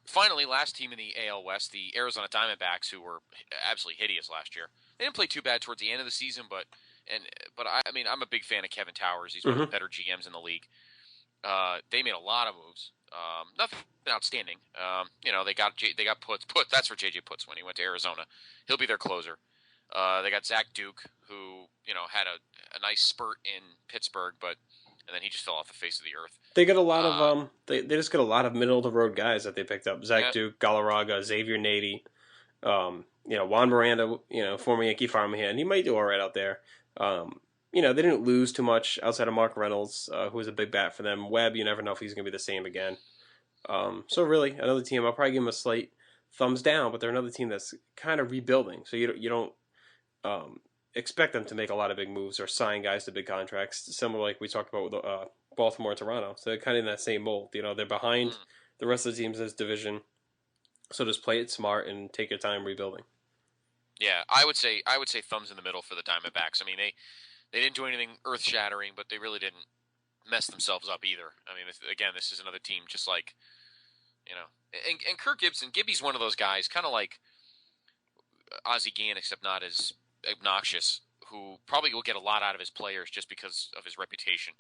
Finally, last team in the AL West, the Arizona Diamondbacks, who were absolutely hideous last year. They didn't play too bad towards the end of the season, but I mean, I'm a big fan of Kevin Towers. He's one of the better GMs in the league. They made a lot of moves. Nothing outstanding. They got Putz. That's for JJ Putz when he went to Arizona. He'll be their closer. They got Zach Duke, who had a nice spurt in Pittsburgh, but and then he just fell off the face of the earth. They get a lot of Uh, they just get a lot of middle of the road guys that they picked up. Zach yeah, Duke, Galarraga, Xavier Nady, Juan Miranda, former Yankee farmhand. He might do all right out there. They didn't lose too much outside of Mark Reynolds, who was a big bat for them. Webb, you never know if he's going to be the same again. So really, another team. I'll probably give them a slight thumbs down, but they're another team that's kind of rebuilding. So you don't expect them to make a lot of big moves or sign guys to big contracts, similar like we talked about with Baltimore and Toronto. So they're kind of in that same mold. They're behind the rest of the teams in this division. So just play it smart and take your time rebuilding. yeah. I would say thumbs in the middle for the Diamondbacks. I mean, they didn't do anything earth shattering, but they really didn't mess themselves up either. I mean, this is another team just like and Kirk Gibby's one of those guys, kind of like Ozzie Guillen, except not as obnoxious, who probably will get a lot out of his players just because of his reputation.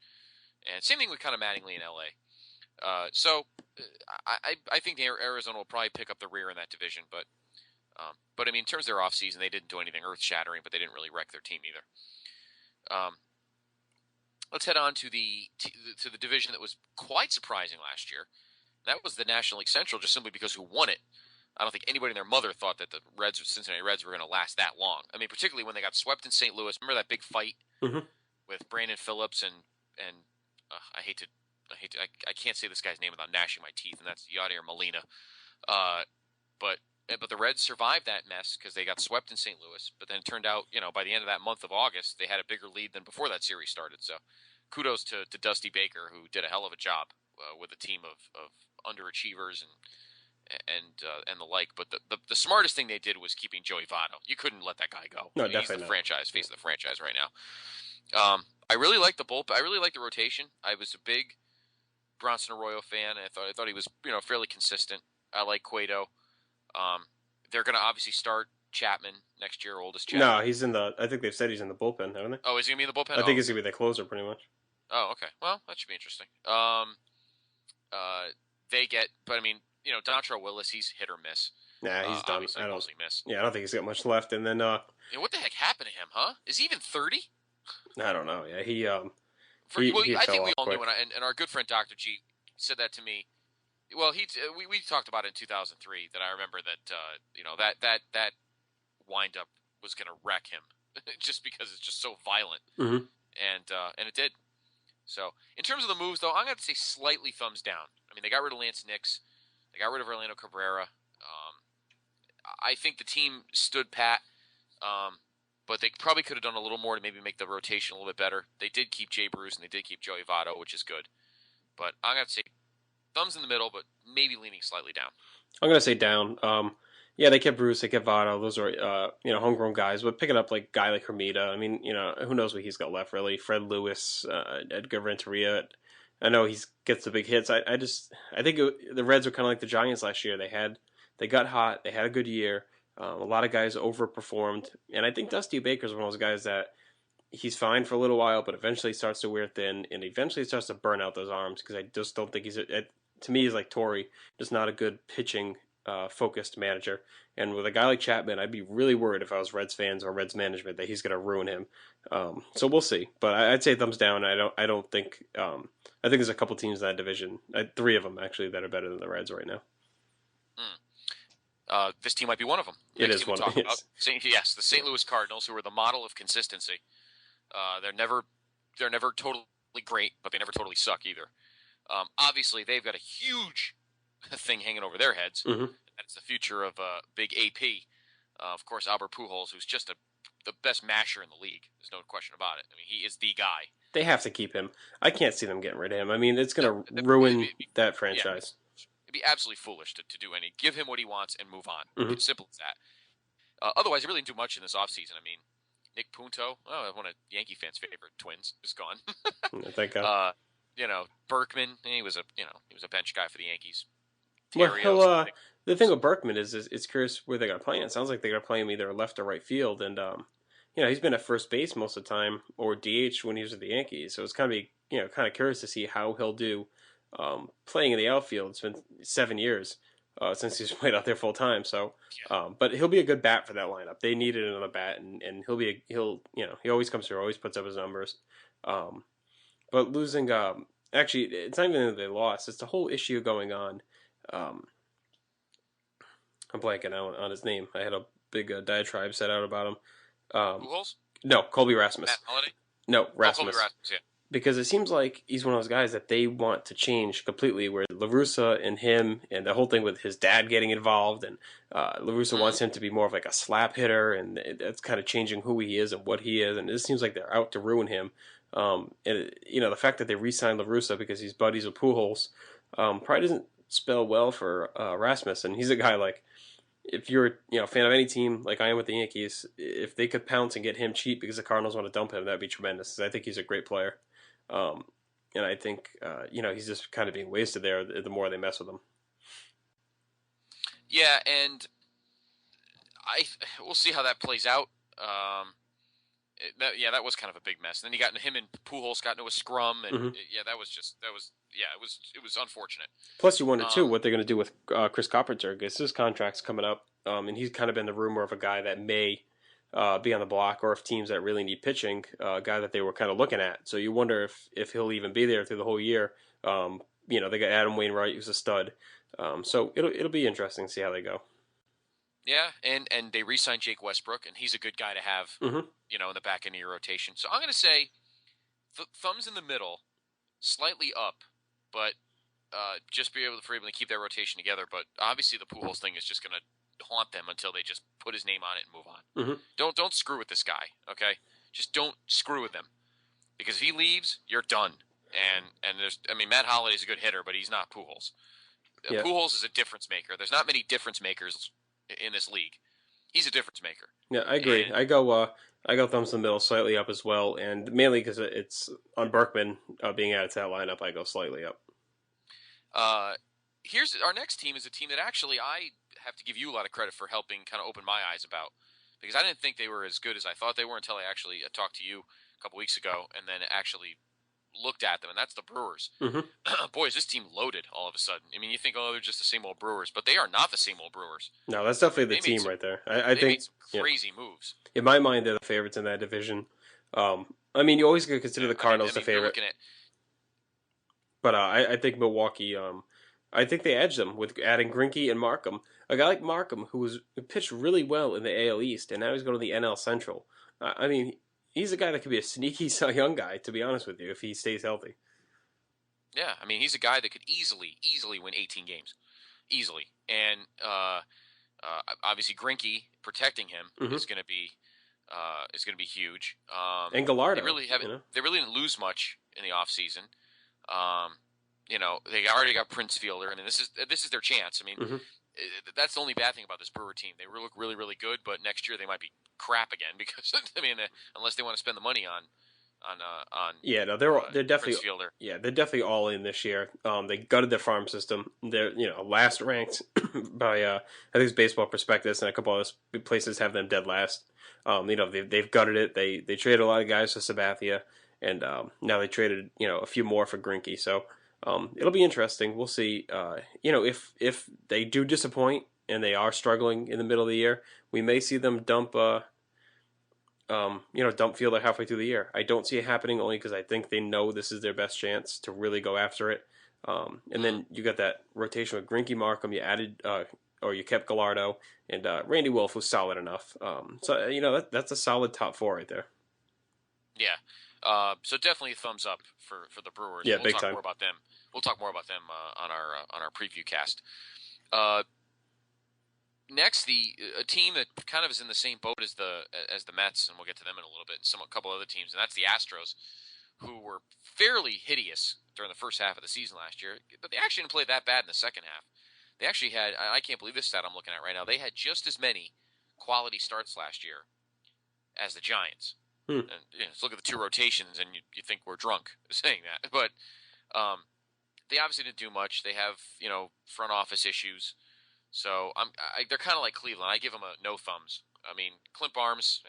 And same thing with kind of Mattingly in LA. I think Arizona will probably pick up the rear in that division, but I mean, in terms of their offseason, they didn't do anything earth shattering, but they didn't really wreck their team either. Let's head on to the division that was quite surprising last year. That was the National League Central, just simply because who won it. I don't think anybody and their mother thought that the Cincinnati Reds were going to last that long. I mean, particularly when they got swept in St. Louis. Remember that big fight with Brandon Phillips and I can't say this guy's name without gnashing my teeth, and that's Yadier Molina. But the Reds survived that mess because they got swept in St. Louis. But then it turned out, by the end of that month of August, they had a bigger lead than before that series started. So kudos to Dusty Baker, who did a hell of a job with a team of underachievers and the like. But the smartest thing they did was keeping Joey Votto. You couldn't let that guy go. No, I mean, definitely he's the face of the franchise right now. I really like the bullpen. I really like the rotation. I was a big Bronson Arroyo fan. And I thought he was fairly consistent. I like Cueto. They're going to obviously start Chapman next year, oldest Chapman. No, he's in the. I think they've said he's in the bullpen, haven't they? Oh, is he going to be in the bullpen? I think he's going to be the closer, pretty much. Oh, okay. Well, that should be interesting. But I mean, Dontrell Willis, he's hit or miss. Nah, he's done. Obviously, mostly miss. Yeah, I don't think he's got much left. And then, what the heck happened to him, huh? Is he even 30? I don't know. Yeah, he I think we all knew, and our good friend Dr. G said that to me. Well, we talked about it in 2003. That I remember that that wind up was going to wreck him, just because it's just so violent, and it did. So in terms of the moves, though, I'm going to say slightly thumbs down. I mean, they got rid of Lance Nix, they got rid of Orlando Cabrera. I think the team stood pat, but they probably could have done a little more to maybe make the rotation a little bit better. They did keep Jay Bruce and they did keep Joey Votto, which is good. But I'm going to say thumbs in the middle, but maybe leaning slightly down. I'm going to say down. Yeah, they kept Bruce, they kept Votto. Those are, homegrown guys. But picking up like a guy like Hermida, I mean, who knows what he's got left, really. Fred Lewis, Edgar Renteria. I know he gets the big hits. I think the Reds were kind of like the Giants last year. They got hot. They had a good year. A lot of guys overperformed. And I think Dusty Baker's one of those guys that he's fine for a little while, but eventually starts to wear thin, and eventually starts to burn out those arms, because I just don't think to me, he's like Torrey, just not a good pitching focused manager. And with a guy like Chapman, I'd be really worried if I was Reds fans or Reds management that he's going to ruin him. So we'll see. But I'd say thumbs down. I don't think. I think there's a couple teams in that division, 3 of them actually, that are better than the Reds right now. This team might be one of them. It is one of them. Yes, the St. Louis Cardinals, who are the model of consistency. They're never totally great, but they never totally suck either. Obviously, they've got a huge thing hanging over their heads. That's the future of big AP. Of course, Albert Pujols, who's just the best masher in the league. There's no question about it. I mean, he is the guy. They have to keep him. I can't see them getting rid of him. I mean, it's going to ruin that franchise. It'd be absolutely foolish to do any. Give him what he wants and move on. It's simple as that. Otherwise, they really didn't do much in this offseason. I mean, Nick Punto, one of Yankee fans' favorite twins, is gone. Thank God. Berkman, he was a bench guy for the Yankees. Well, the thing with Berkman is it's curious where they're going to play him. It sounds like they're going to play him either left or right field, and he's been at first base most of the time, or DH when he was with the Yankees. So it's kind of curious to see how he'll do playing in the outfield. It's been 7 years since he's played out there full time. So, but he'll be a good bat for that lineup. They needed another bat, and he always comes through, always puts up his numbers. But losing, actually, it's not even that they lost. It's the whole issue going on. Um, I'm blanking out on his name. I had a big diatribe set out about him. Um, Pujols? no, Colby Rasmus. Matt Holliday? No, Oh, Colby Rasmus. Rasmus, yeah. Because it seems like he's one of those guys that they want to change completely. Where LaRussa and him, and the whole thing with his dad getting involved, and LaRussa Mm-hmm. wants him to be more of like a slap hitter, and that's kind of changing who he is and what he is. And it seems like they're out to ruin him. And the fact that they re-signed LaRussa because he's buddies with Pujols probably doesn't spell well for Rasmus. And he's a guy like, if you're a fan of any team like I am with the Yankees, if they could pounce and get him cheap because the Cardinals want to dump him, that'd be tremendous. I think he's a great player. Um, and I think, he's just kind of being wasted there the more they mess with him. Yeah, and we'll see how that plays out. That was kind of a big mess. And then him and Pujols got into a scrum, and it was unfortunate. Plus, you wonder too what they're going to do with Chris Carpenter because his contract's coming up, and he's kind of been the rumor of a guy that may be on the block, or if teams that really need pitching, a guy that they were kind of looking at. So you wonder if he'll even be there through the whole year. They got Adam Wainwright, who's a stud. So it'll be interesting to see how they go. Yeah, and they re-signed Jake Westbrook, and he's a good guy to have, in the back end of your rotation. So I'm going to say thumbs in the middle, slightly up, but just be able to keep that rotation together. But obviously the Pujols thing is just going to haunt them until they just put his name on it and move on. Don't screw with this guy, okay? Just don't screw with him, because if he leaves, you're done. And Matt Holliday's a good hitter, but he's not Pujols. Yeah. Pujols is a difference maker. There's not many difference makers in this league. He's a difference maker. Yeah, I agree. And I go thumbs in the middle, slightly up as well, and mainly because it's on Berkman being added to that lineup. I go slightly up. Here's our next team is a team that actually I have to give you a lot of credit for helping kind of open my eyes about, because I didn't think they were as good as I thought they were until I actually talked to you a couple weeks ago and then actually looked at them, and that's the Brewers. Boy, is this team loaded all of a sudden. I mean, you think, they're just the same old Brewers, but they are not the same old Brewers. No, that's definitely the team right there. I think made some crazy moves. In my mind, they're the favorites in that division. You always could consider the Cardinals the favorite. But I think Milwaukee, I think they edged them with adding Greinke and Markham. A guy like Markham, who pitched really well in the AL East, and now he's going to the NL Central. He's a guy that could be a sneaky Cy Young guy, to be honest with you, if he stays healthy. Yeah, he's a guy that could easily win 18 games. Easily. And obviously Greinke protecting him is going to be huge. And Gallardo. They really didn't lose much in the offseason. They already got Prince Fielder, and this is their chance. That's the only bad thing about this Brewer team. They look really, really good, but next year they might be crap again because unless they want to spend the money on they're definitely Prince Fielder. Yeah, they're definitely all in this year. They gutted their farm system. They're last ranked by I think it's Baseball Prospectus, and a couple other places have them dead last. They've gutted it. They traded a lot of guys for Sabathia, and now they traded a few more for Greinke. So it'll be interesting. We'll see. If they do disappoint and they are struggling in the middle of the year, we may see them dump Fielder halfway through the year. I don't see it happening only because I think they know this is their best chance to really go after it. And then you got that rotation with Greinke, Markham. You added you kept Gallardo, and Randy Wolf was solid enough. That's a solid top four right there. Yeah. So definitely a thumbs up for the Brewers. Yeah, we'll talk more about them. We'll talk more about them on our preview cast. Next, a team that kind of is in the same boat as the Mets, and we'll get to them in a little bit, and a couple other teams, and that's the Astros, who were fairly hideous during the first half of the season last year, but they actually didn't play that bad in the second half. They actually had, I can't believe this stat I'm looking at right now, they had just as many quality starts last year as the Giants. And let's look at the two rotations, and you think we're drunk saying that, but they obviously didn't do much. They have front office issues. So they're kind of like Cleveland. I give them a no thumbs. Clint Barnes,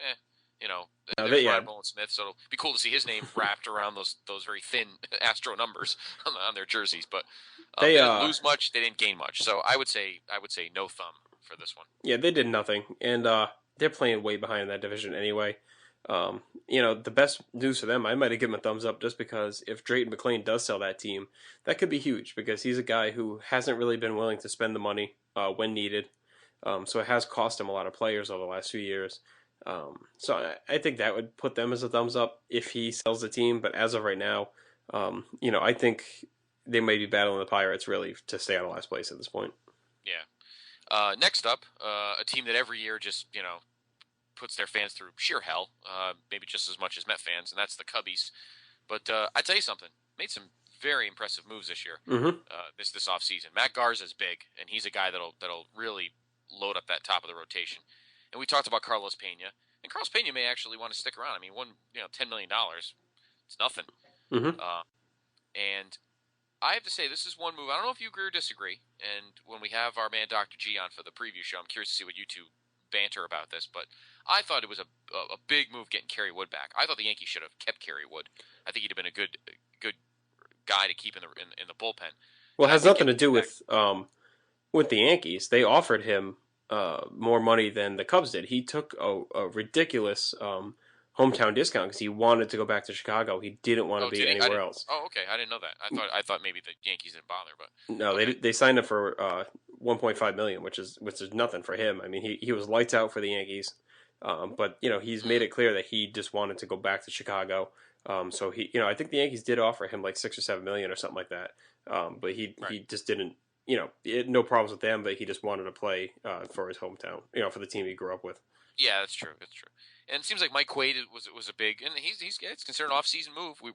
there's Ryan Smith, so it'll be cool to see his name wrapped around those very thin Astro numbers on their jerseys. But they didn't lose much, they didn't gain much. So I would say no thumb for this one. Yeah, they did nothing, and they're playing way behind in that division anyway. The best news for them, I might have given a thumbs up just because if Drayton McLean does sell that team, that could be huge because he's a guy who hasn't really been willing to spend the money when needed. So it has cost him a lot of players over the last few years. So I think that would put them as a thumbs up if he sells the team. But as of right now, I think they may be battling the Pirates really to stay out of last place at this point. Yeah. Next up, a team that every year just puts their fans through sheer hell, maybe just as much as Met fans, and that's the Cubbies. But I tell you something, made some very impressive moves this year. This off season. Matt Garza's big, and he's a guy that'll really load up that top of the rotation. And we talked about Carlos Pena, and Carlos Pena may actually want to stick around. I mean, $10 million, it's nothing. And I have to say, this is one move. I don't know if you agree or disagree. And when we have our man Dr. G on for the preview show, I'm curious to see what you two banter about this. But I thought it was a big move getting Kerry Wood back. I thought the Yankees should have kept Kerry Wood. I think he'd have been a good guy to keep in the bullpen. Well, it has nothing to do with the Yankees. They offered him more money than the Cubs did. He took a ridiculous hometown discount because he wanted to go back to Chicago. He didn't want to be anywhere else. Oh, okay. I didn't know that. I thought maybe the Yankees didn't bother, but no, okay. they signed him for $1.5 million, which is nothing for him. I mean, he was lights out for the Yankees, but he's made it clear that he just wanted to go back to Chicago. So I think the Yankees did offer him like $6 or $7 million or something like that. But he just didn't. No problems with them, but he just wanted to play for his hometown. For the team he grew up with. Yeah, that's true. That's true. And it seems like Mike Quaid was a big, and it's considered an off-season move. We're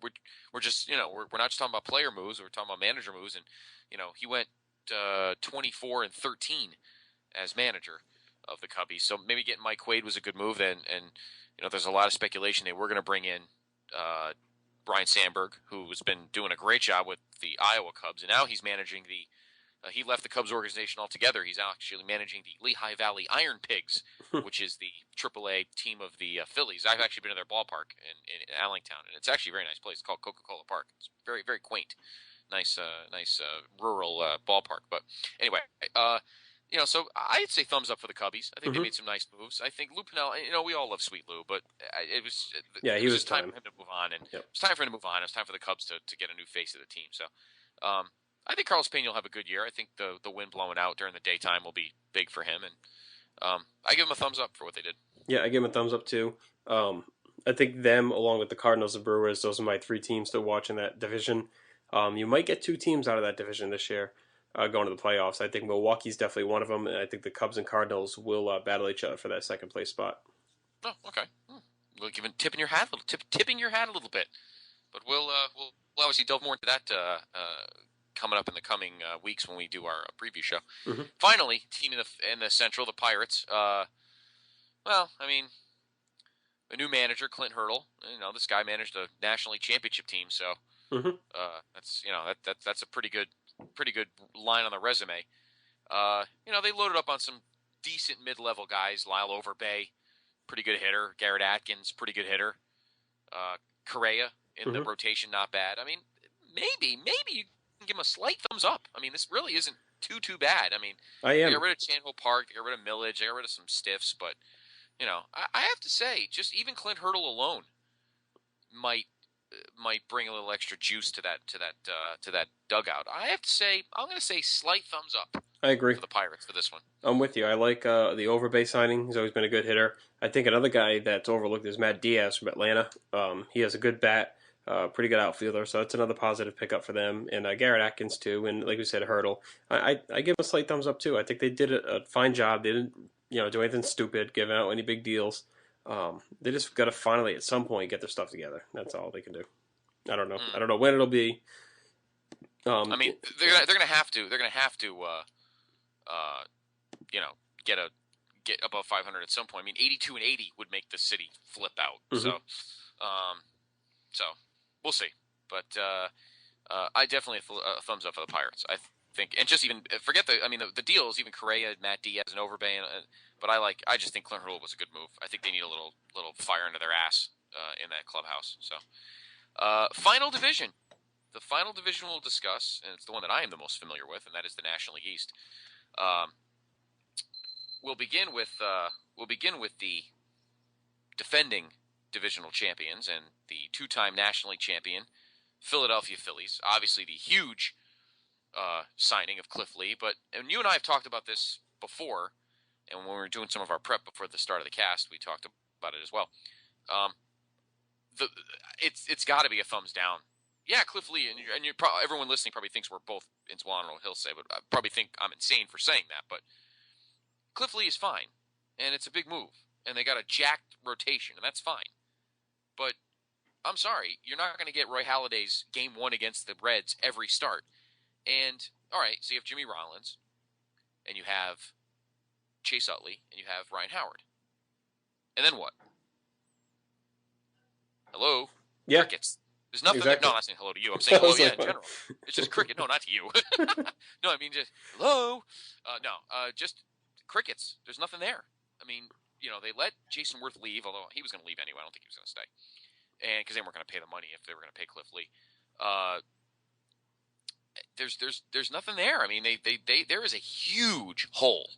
just we're not just talking about player moves. We're talking about manager moves, and he went 24-13 as manager of the Cubbies. So maybe getting Mike Quaid was a good move. And there's a lot of speculation they were going to bring in Brian Sandberg, who has been doing a great job with the Iowa Cubs, and now he's managing the. He left the Cubs organization altogether. He's actually managing the Lehigh Valley Iron Pigs, which is the AAA team of the Phillies. I've actually been to their ballpark in Allentown, and it's actually a very nice place. It's called Coca-Cola Park. It's very, very quaint, nice rural ballpark. But anyway, so I'd say thumbs up for the Cubbies. I think they made some nice moves. I think Lou Piniella, we all love Sweet Lou, but it was time for him to move on, and it was time for him to move on. It was time for the Cubs to get a new face of the team. So. I think Carlos Pena will have a good year. I think the wind blowing out during the daytime will be big for him, and I give him a thumbs up for what they did. Yeah, I give him a thumbs up too. I think them, along with the Cardinals and Brewers, those are my three teams to watch in that division. You might get two teams out of that division this year going to the playoffs. I think Milwaukee's definitely one of them, and I think the Cubs and Cardinals will battle each other for that second place spot. Oh, okay. We'll give tipping your hat a little bit, but we'll obviously delve more into that. Coming up in the coming weeks when we do our preview show. Finally, team in the Central, the Pirates. A new manager, Clint Hurdle. This guy managed a National League championship team, so that's a pretty good line on the resume. They loaded up on some decent mid-level guys. Lyle Overbay, pretty good hitter. Garrett Atkins, pretty good hitter. Correa in the rotation, not bad. I mean, maybe you give him a slight thumbs up. I mean, this really isn't too bad. I mean, they got rid of Chandler Park, they got rid of Millage, they got rid of some stiffs, but I have to say, just even Clint Hurdle alone might bring a little extra juice to that dugout. I have to say, I'm going to say slight thumbs up. I agree for the Pirates for this one. I'm with you. I like the Overbay signing. He's always been a good hitter. I think another guy that's overlooked is Matt Diaz from Atlanta. He has a good bat. Pretty good outfielder, so that's another positive pickup for them. And Garrett Atkins, too, and like we said, Hurdle. I give them a slight thumbs up, too. I think they did a fine job. They didn't do anything stupid, giving out any big deals. They just got to finally, at some point, get their stuff together. That's all they can do. I don't know. I don't know when it'll be. They're gonna have to get above 500 at some point. I mean, 82 and 80 would make the city flip out. So we'll see. But I definitely a thumbs up for the Pirates. I think, and just even forget the deals, even Correa, Matt Diaz, and Overbay. But I just think Clint Hurdle was a good move. I think they need a little fire under their ass in that clubhouse. So final division. The final division we'll discuss, and it's the one that I am the most familiar with, and that is the National League East. We'll begin with the defending divisional champions and the two-time National League champion Philadelphia Phillies. Obviously, the huge signing of Cliff Lee. And you and I have talked about this before, and when we were doing some of our prep before the start of the cast, we talked about it as well. It's got to be a thumbs down. Yeah, Cliff Lee, and everyone listening probably thinks we're both into what he'll say, but I probably think I'm insane for saying that. But Cliff Lee is fine, and it's a big move, and they got a jacked rotation, and that's fine. But I'm sorry, you're not going to get Roy Halladay's Game 1 against the Reds every start. And, all right, so you have Jimmy Rollins, and you have Chase Utley, and you have Ryan Howard. And then what? Hello? Yeah. Crickets. There's nothing exactly. there. No, I'm not saying hello to you. I'm saying hello, in general. It's just cricket. No, not to you. No, I mean just, hello? Just crickets. There's nothing there. I mean, they let Jason Worth leave, although he was going to leave anyway. I don't think he was going to stay. And because they weren't going to pay the money if they were going to pay Cliff Lee. There's nothing there. I mean, there is a huge hole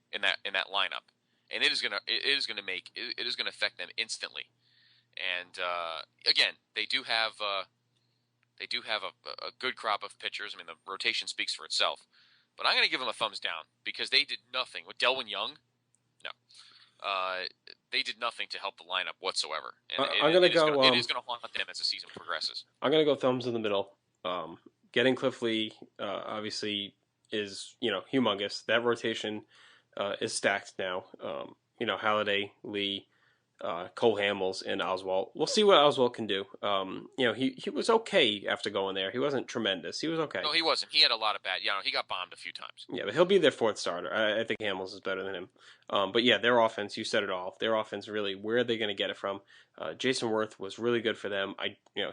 in that lineup, and it is going to affect them instantly. And again, they do have a good crop of pitchers. I mean, the rotation speaks for itself. But I'm going to give them a thumbs down because they did nothing with Delwyn Young. No, they did nothing to help the lineup whatsoever. And it is going to haunt them as the season progresses. I'm going to go thumbs in the middle. Getting Cliff Lee obviously is humongous. That rotation is stacked now. Halladay, Lee, Cole Hamels, and Oswalt. We'll see what Oswalt can do. He was okay after going there. He wasn't tremendous. He was okay. No, he wasn't. He had a lot of bad. He got bombed a few times. Yeah, but he'll be their fourth starter. I think Hamels is better than him. But yeah, their offense. You said it all. Their offense, really, where are they going to get it from? Jason Worth was really good for them.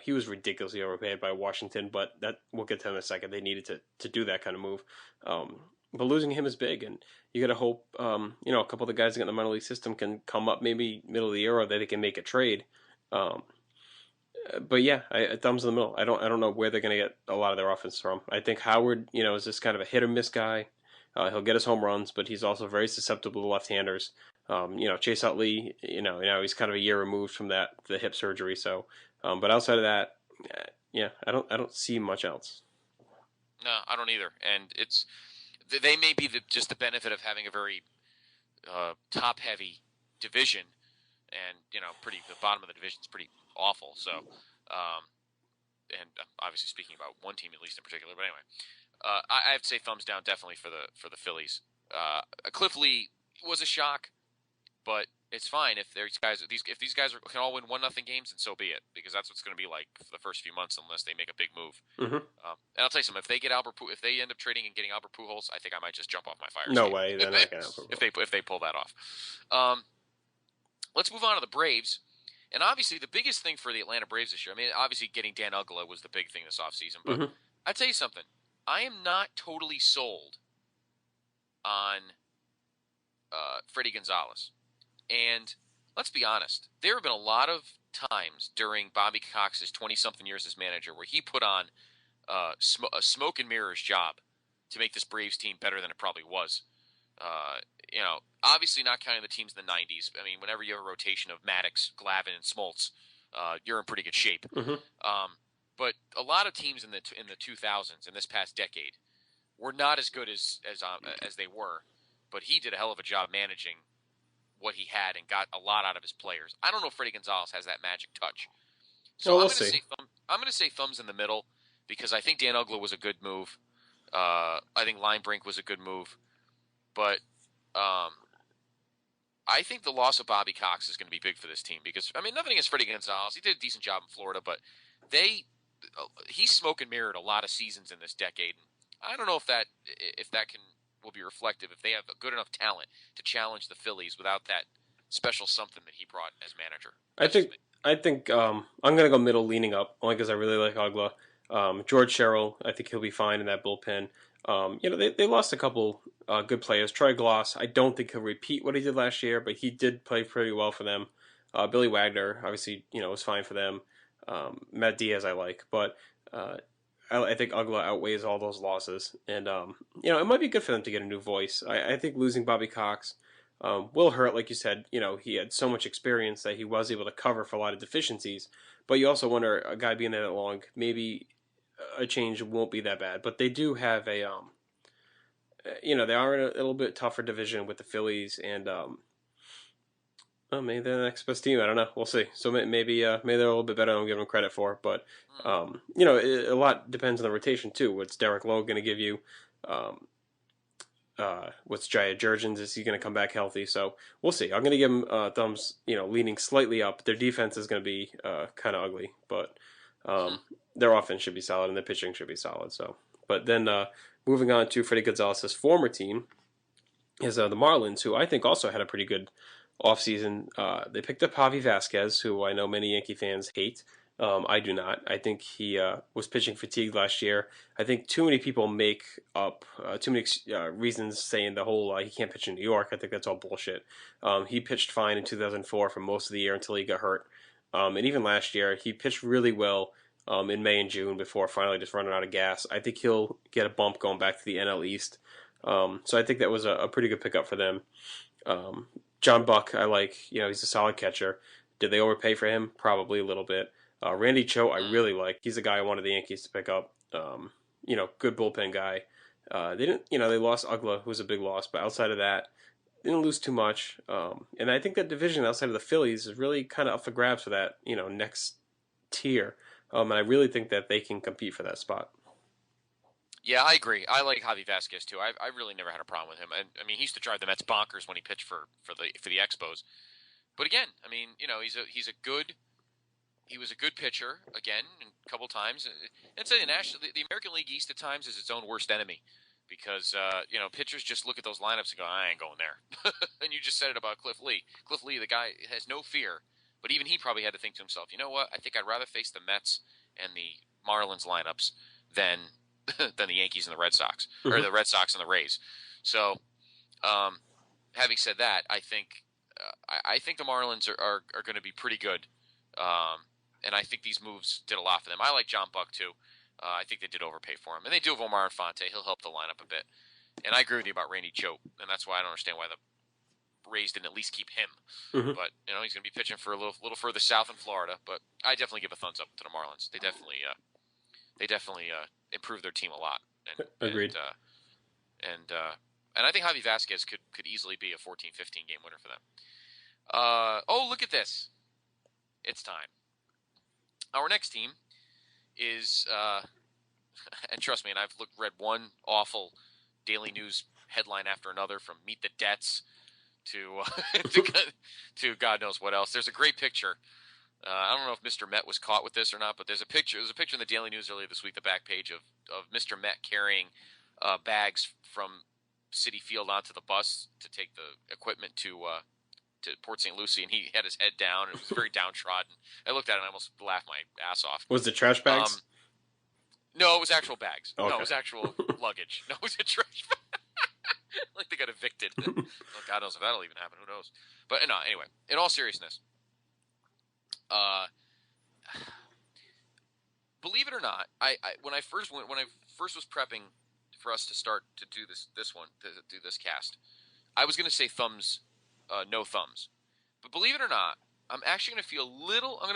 He was ridiculously overpaid by Washington, but that we'll get to in a second. They needed to do that kind of move. But losing him is big, and you got to hope, a couple of the guys that get in the minor league system can come up maybe middle of the year, or that they can make a trade. But yeah, thumbs in the middle. I don't know where they're going to get a lot of their offense from. I think Howard, is this kind of a hit or miss guy. He'll get his home runs, but he's also very susceptible to left-handers. Chase Utley, he's kind of a year removed from the hip surgery. So, but outside of that, I don't see much else. No, I don't either, and they may be just the benefit of having a very top-heavy division, and the bottom of the division is pretty awful. So, and obviously speaking about one team at least in particular, but anyway, I have to say thumbs down definitely for the Phillies. Cliff Lee was a shock, but it's fine if these guys can all win 1-0 games, and so be it, because that's what's going to be like for the first few months unless they make a big move. Mm-hmm. And I'll tell you something: if they end up trading and getting Albert Pujols, I think I might just jump off my fire. No way, they're not going to. If they pull that off. Let's move on to the Braves. And obviously, the biggest thing for the Atlanta Braves this year, I mean, obviously getting Dan Uggla was the big thing this offseason. But mm-hmm. I'd tell you something. I am not totally sold on Freddie Gonzalez. And let's be honest, there have been a lot of times during Bobby Cox's 20-something years as manager where he put on a smoke and mirrors job to make this Braves team better than it probably was. Obviously not counting the teams in the 90s. I mean, whenever you have a rotation of Maddox, Glavine, and Smoltz, you're in pretty good shape. Mm-hmm. But a lot of teams in the 2000s, in this past decade, were not as good as they were. But he did a hell of a job managing what he had and got a lot out of his players. I don't know if Freddie Gonzalez has that magic touch. So we'll I'm going to say thumbs in the middle because I think Dan Uggla was a good move. I think Linebrink was a good move. But I think the loss of Bobby Cox is going to be big for this team because, I mean, nothing against Freddie Gonzalez. He did a decent job in Florida, but he smoke and mirrored a lot of seasons in this decade. I don't know if that will be reflective if they have a good enough talent to challenge the Phillies without that special something that he brought as manager. I think I'm going to go middle leaning up only because I really like Uggla. George Sherrill, I think he'll be fine in that bullpen. They lost a couple good players. Troy Gloss, I don't think he'll repeat what he did last year, but he did play pretty well for them. Billy Wagner, obviously, was fine for them. Matt Diaz I like, but I think Uggla outweighs all those losses. And, it might be good for them to get a new voice. I think losing Bobby Cox Will Hurt, like you said, he had so much experience that he was able to cover for a lot of deficiencies. But you also wonder, a guy being there that long, maybe a change won't be that bad. But they do have they are in a little bit tougher division with the Phillies and well, maybe they're the next best team. I don't know. We'll see. So maybe they're a little bit better than I'm giving them credit for. But Hmm. a lot depends on the rotation too. What's Derek Lowe going to give you? Um, what's Jaya Jurgens? Is he going to come back healthy? So we'll see. I'm going to give them thumbs. Leaning slightly up. Their defense is going to be kind of ugly, but Hmm. um, their offense should be solid and their pitching should be solid. So, but then moving on to Freddie Gonzalez's former team is the Marlins, who I think also had a pretty good offseason. They picked up Javi Vasquez, who I know many Yankee fans hate. I do not. I think he was pitching fatigue last year. I think too many people make up too many reasons saying the whole he can't pitch in New York. I think that's all bullshit. He pitched fine in 2004 for most of the year until he got hurt. And even last year, he pitched really well in May and June before finally just running out of gas. I think he'll get a bump going back to the NL East. So I think that was a pretty good pickup for them. Um, John Buck, I like. He's a solid catcher. Did they overpay for him? Probably a little bit. Randy Cho, I Hmm. really like. He's a guy I wanted the Yankees to pick up. Good bullpen guy. They didn't, they lost Ugla, who was a big loss, but outside of that, they didn't lose too much. And I think that division outside of the Phillies is really kind of up for grabs for that, next tier. And I really think that they can compete for that spot. Yeah, I agree. I like Javi Vasquez too. I really never had a problem with him. And I mean, he used to drive the Mets bonkers when he pitched for the Expos. But again, I mean, he was a good pitcher again a couple times. And say the American League East at times is its own worst enemy because pitchers just look at those lineups and go, I ain't going there. And you just said it about Cliff Lee. Cliff Lee, the guy has no fear, but even he probably had to think to himself, you know what? I think I'd rather face the Mets and the Marlins lineups than than the Yankees and the Red Sox, or Mm-hmm. the Red Sox and the Rays. So, um, having said that, I think the Marlins are going to be pretty good, and I think these moves did a lot for them. I like John Buck too. I think they did overpay for him, and they do have Omar Infante. He'll help the lineup a bit. And I agree with you about Randy Choate, and that's why I don't understand why the Rays didn't at least keep him. Mm-hmm. But he's going to be pitching for a little further south in Florida. But I definitely give a thumbs up to the Marlins. They definitely improved their team a lot, and and Agreed. uh, and uh, and I think Javi Vasquez could easily be a 14-15 game winner for them. Oh, look at this! It's time. Our next team is, and trust me, and I've read one awful Daily News headline after another, from Meet the Debts to to God knows what else. There's a great picture. I don't know if Mr. Met was caught with this or not, but there's a picture. There's a picture in the Daily News earlier this week, the back page of Mr. Met carrying bags from City Field onto the bus to take the equipment to Port St. Lucie, and he had his head down and it was very downtrodden. I looked at it and I almost laughed my ass off. Was it trash Um, bags? no, it was actual bags. No, it Okay. was actual luggage. No, it was a trash bag. Like they got evicted. Well, God knows if that'll even happen. Who knows? But no, anyway, in all seriousness, uh, believe it or not, I when I first was prepping for us to start to do this cast, I was going to say thumbs, no thumbs. But believe it or not, I'm actually going to feel a little. I'm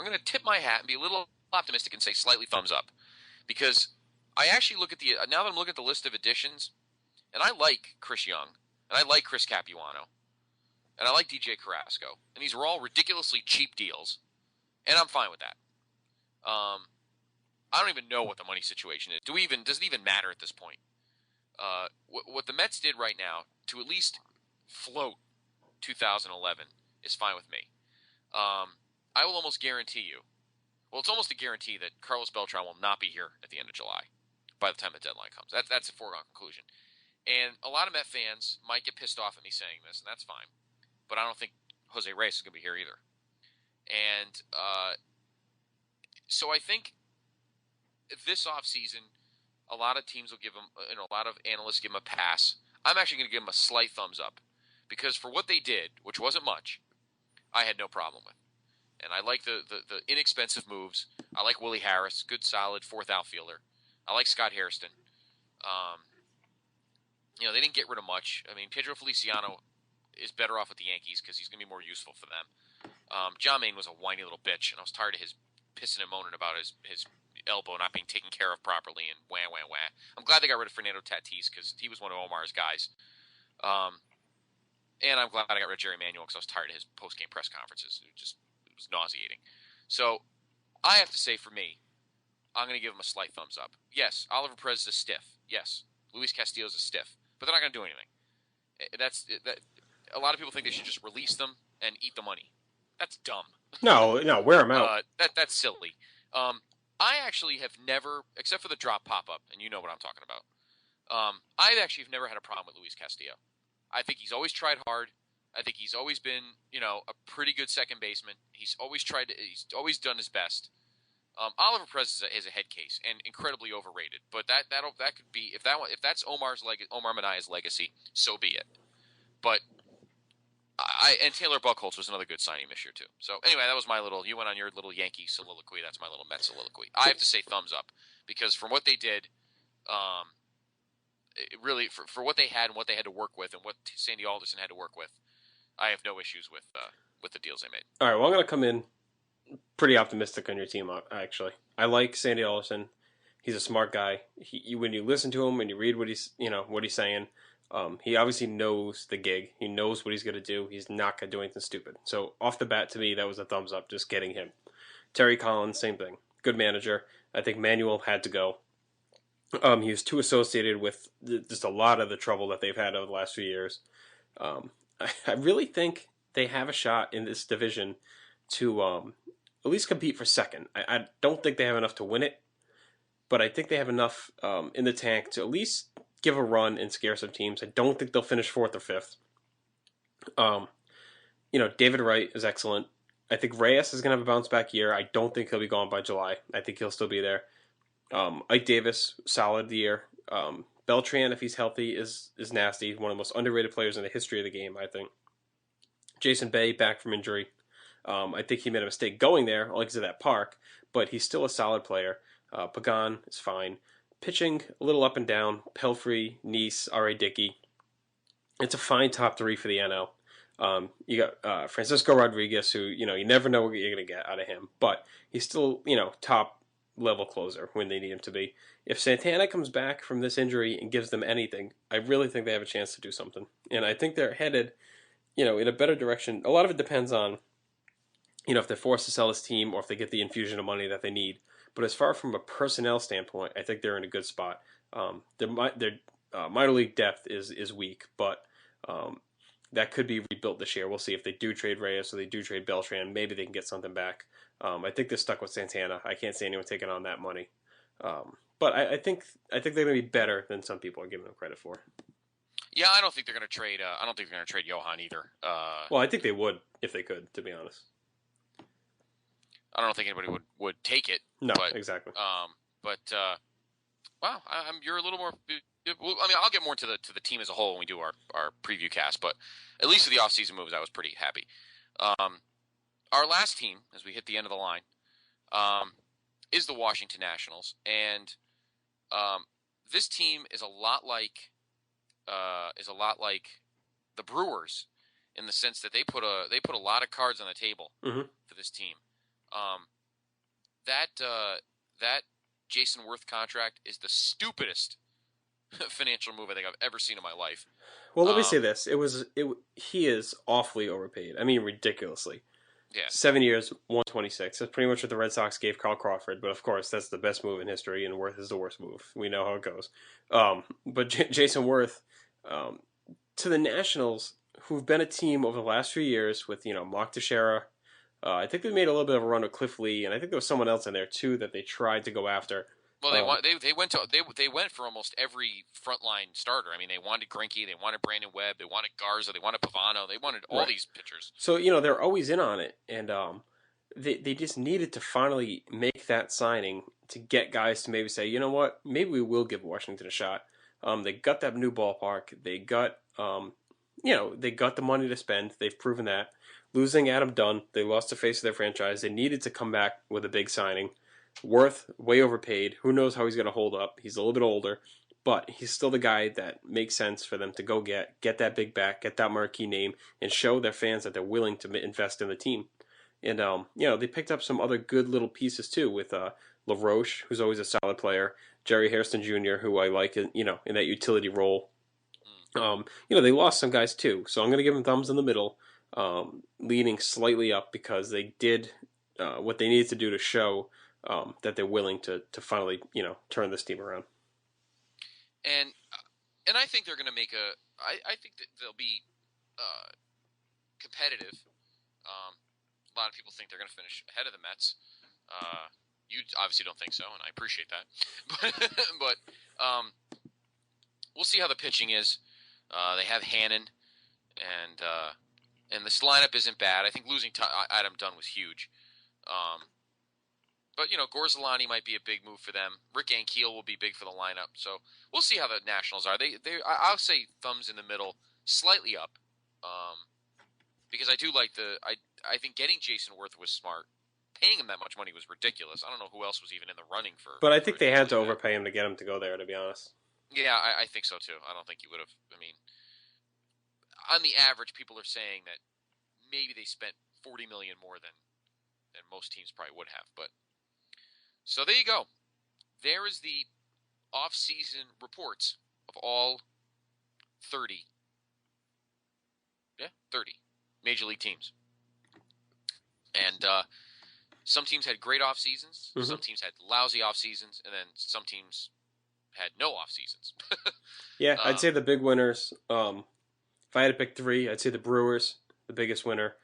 going to tip my hat and be a little optimistic and say slightly thumbs up, because I actually look at the now that I'm looking at the list of additions, and I like Chris Young, and I like Chris Capuano, and I like DJ Carrasco, and these are all ridiculously cheap deals, and I'm fine with that. I don't even know what the money situation is. Does it even matter at this point? What the Mets did right now to at least float 2011 is fine with me. I will almost guarantee you. Well, it's almost a guarantee that Carlos Beltran will not be here at the end of July by the time the deadline comes. That's a foregone conclusion. And a lot of Met fans might get pissed off at me saying this, and that's fine. But I don't think Jose Reyes is going to be here either. And so I think this offseason, a lot of teams will give him, a lot of analysts give him a pass. I'm actually going to give him a slight thumbs up, because for what they did, which wasn't much, I had no problem with. And I like the inexpensive moves. I like Willie Harris, good solid fourth outfielder. I like Scott Hairston. They didn't get rid of much. I mean, Pedro Feliciano is better off with the Yankees because he's going to be more useful for them. John Maine was a whiny little bitch, and I was tired of his pissing and moaning about his elbow not being taken care of properly and wah, wah, wah. I'm glad they got rid of Fernando Tatis because he was one of Omar's guys. And I'm glad I got rid of Jerry Manuel because I was tired of his post-game press conferences. It was nauseating. So I have to say for me, I'm going to give him a slight thumbs up. Yes, Oliver Perez is a stiff. Yes, Luis Castillo is a stiff. But they're not going to do anything. A lot of people think they should just release them and eat the money. That's dumb. No, wear them out. That's silly. I actually have never, except for the drop pop-up, and you know what I'm talking about, I actually have never had a problem with Luis Castillo. I think he's always tried hard. I think he's always been, a pretty good second baseman. He's always done his best. Oliver Perez is a head case and incredibly overrated. But that could be if that's Omar Manaya's legacy, so be it. But and Taylor Buchholz was another good signing this year too. So anyway, that was my little. You went on your little Yankee soliloquy. That's my little Mets soliloquy. I have to say thumbs up because from what they did, really for what they had and what they had to work with and what Sandy Alderson had to work with, I have no issues with the deals they made. All right, well I'm going to come in pretty optimistic on your team. Actually, I like Sandy Alderson. He's a smart guy. When you listen to him and you read what he's saying. He obviously knows the gig. He knows what he's going to do. He's not going to do anything stupid. So off the bat, to me, that was a thumbs up, just getting him. Terry Collins, same thing. Good manager. I think Manuel had to go. He was too associated with just a lot of the trouble that they've had over the last few years. I really think they have a shot in this division to at least compete for second. I don't think they have enough to win it, but I think they have enough in the tank to at least give a run and scare some teams. I don't think they'll finish 4th or 5th. David Wright is excellent. I think Reyes is going to have a bounce back year. I don't think he'll be gone by July. I think he'll still be there. Ike Davis, solid year. Beltran, if he's healthy, is nasty. One of the most underrated players in the history of the game, I think. Jason Bay, back from injury. I think he made a mistake going there, only because of that park, but he's still a solid player. Pagan is fine. Pitching, a little up and down. Pelfrey, Neese, R.A. Dickey. It's a fine top 3 for the NL. You got Francisco Rodriguez, who, you never know what you're going to get out of him. But he's still, top level closer when they need him to be. If Santana comes back from this injury and gives them anything, I really think they have a chance to do something. And I think they're headed, in a better direction. A lot of it depends on, if they're forced to sell this team or if they get the infusion of money that they need. But as far from a personnel standpoint, I think they're in a good spot. Their minor league depth is weak, but that could be rebuilt this year. We'll see if they do trade Reyes or they do trade Beltran. Maybe they can get something back. I think they're stuck with Santana. I can't see anyone taking on that money. But I think they're going to be better than some people are giving them credit for. Yeah, I don't think they're going to trade. I don't think they're going to trade Johan either. Well, I think they would if they could, to be honest. I don't think anybody would take it. No, exactly. Wow, you're a little more. I'll get more to the team as a whole when we do our preview cast, but at least with the offseason moves, I was pretty happy. Our last team, as we hit the end of the line, is the Washington Nationals, and this team is a lot like the Brewers in the sense that they put a lot of cards on the table for this team. That Jason Worth contract is the stupidest financial move I think I've ever seen in my life. Well, let me say this: he is awfully overpaid. I mean, ridiculously. Yeah. 7 years, 126. That's pretty much what the Red Sox gave Carl Crawford. But of course, that's the best move in history, and Worth is the worst move. We know how it goes. But Jason Worth, to the Nationals, who've been a team over the last few years with Mark Teixeira. I think they made a little bit of a run with Cliff Lee, and I think there was someone else in there too that they tried to go after. Well, they went for almost every frontline starter. I mean, they wanted Greinke, they wanted Brandon Webb, they wanted Garza, they wanted Pavano, they wanted all these pitchers. So they're always in on it, and they just needed to finally make that signing to get guys to maybe say, you know what, maybe we will give Washington a shot. They got that new ballpark. They got they got the money to spend. They've proven that. Losing Adam Dunn, they lost the face of their franchise. They needed to come back with a big signing. Worth, way overpaid. Who knows how he's going to hold up. He's a little bit older. but he's still the guy that makes sense for them to go get that big back, get that marquee name, and show their fans that they're willing to invest in the team. And they picked up some other good little pieces too with LaRoche, who's always a solid player, Jerry Hairston Jr., who I like, in that utility role. They lost some guys too, so I'm going to give them thumbs in the middle, leaning slightly up because they did what they needed to do to show that they're willing to finally turn this team around. And I think they're going to make I think that they'll be competitive. A lot of people think they're going to finish ahead of the Mets. You obviously don't think so, and I appreciate that. but we'll see how the pitching is. They have Hannon, and this lineup isn't bad. I think losing Adam Dunn was huge. But Gorzolani might be a big move for them. Rick Ankiel will be big for the lineup. So we'll see how the Nationals are. I'll say thumbs in the middle, slightly up, because I do like I think getting Jason Worth was smart. Paying him that much money was ridiculous. I don't know who else was even in the running for. But I think they had to overpay him to get him to go there. To be honest. Yeah, I think so too. I don't think he would have. I mean, on the average, people are saying that maybe they spent $40 million more than most teams probably would have. But so there you go. There is the off-season reports of all 30. Yeah, 30 major league teams. And some teams had great off seasons. Mm-hmm. Some teams had lousy off seasons, and then some teams had no off seasons. Yeah, I'd say the big winners. If I had to pick three, I'd say the Brewers, the biggest winner.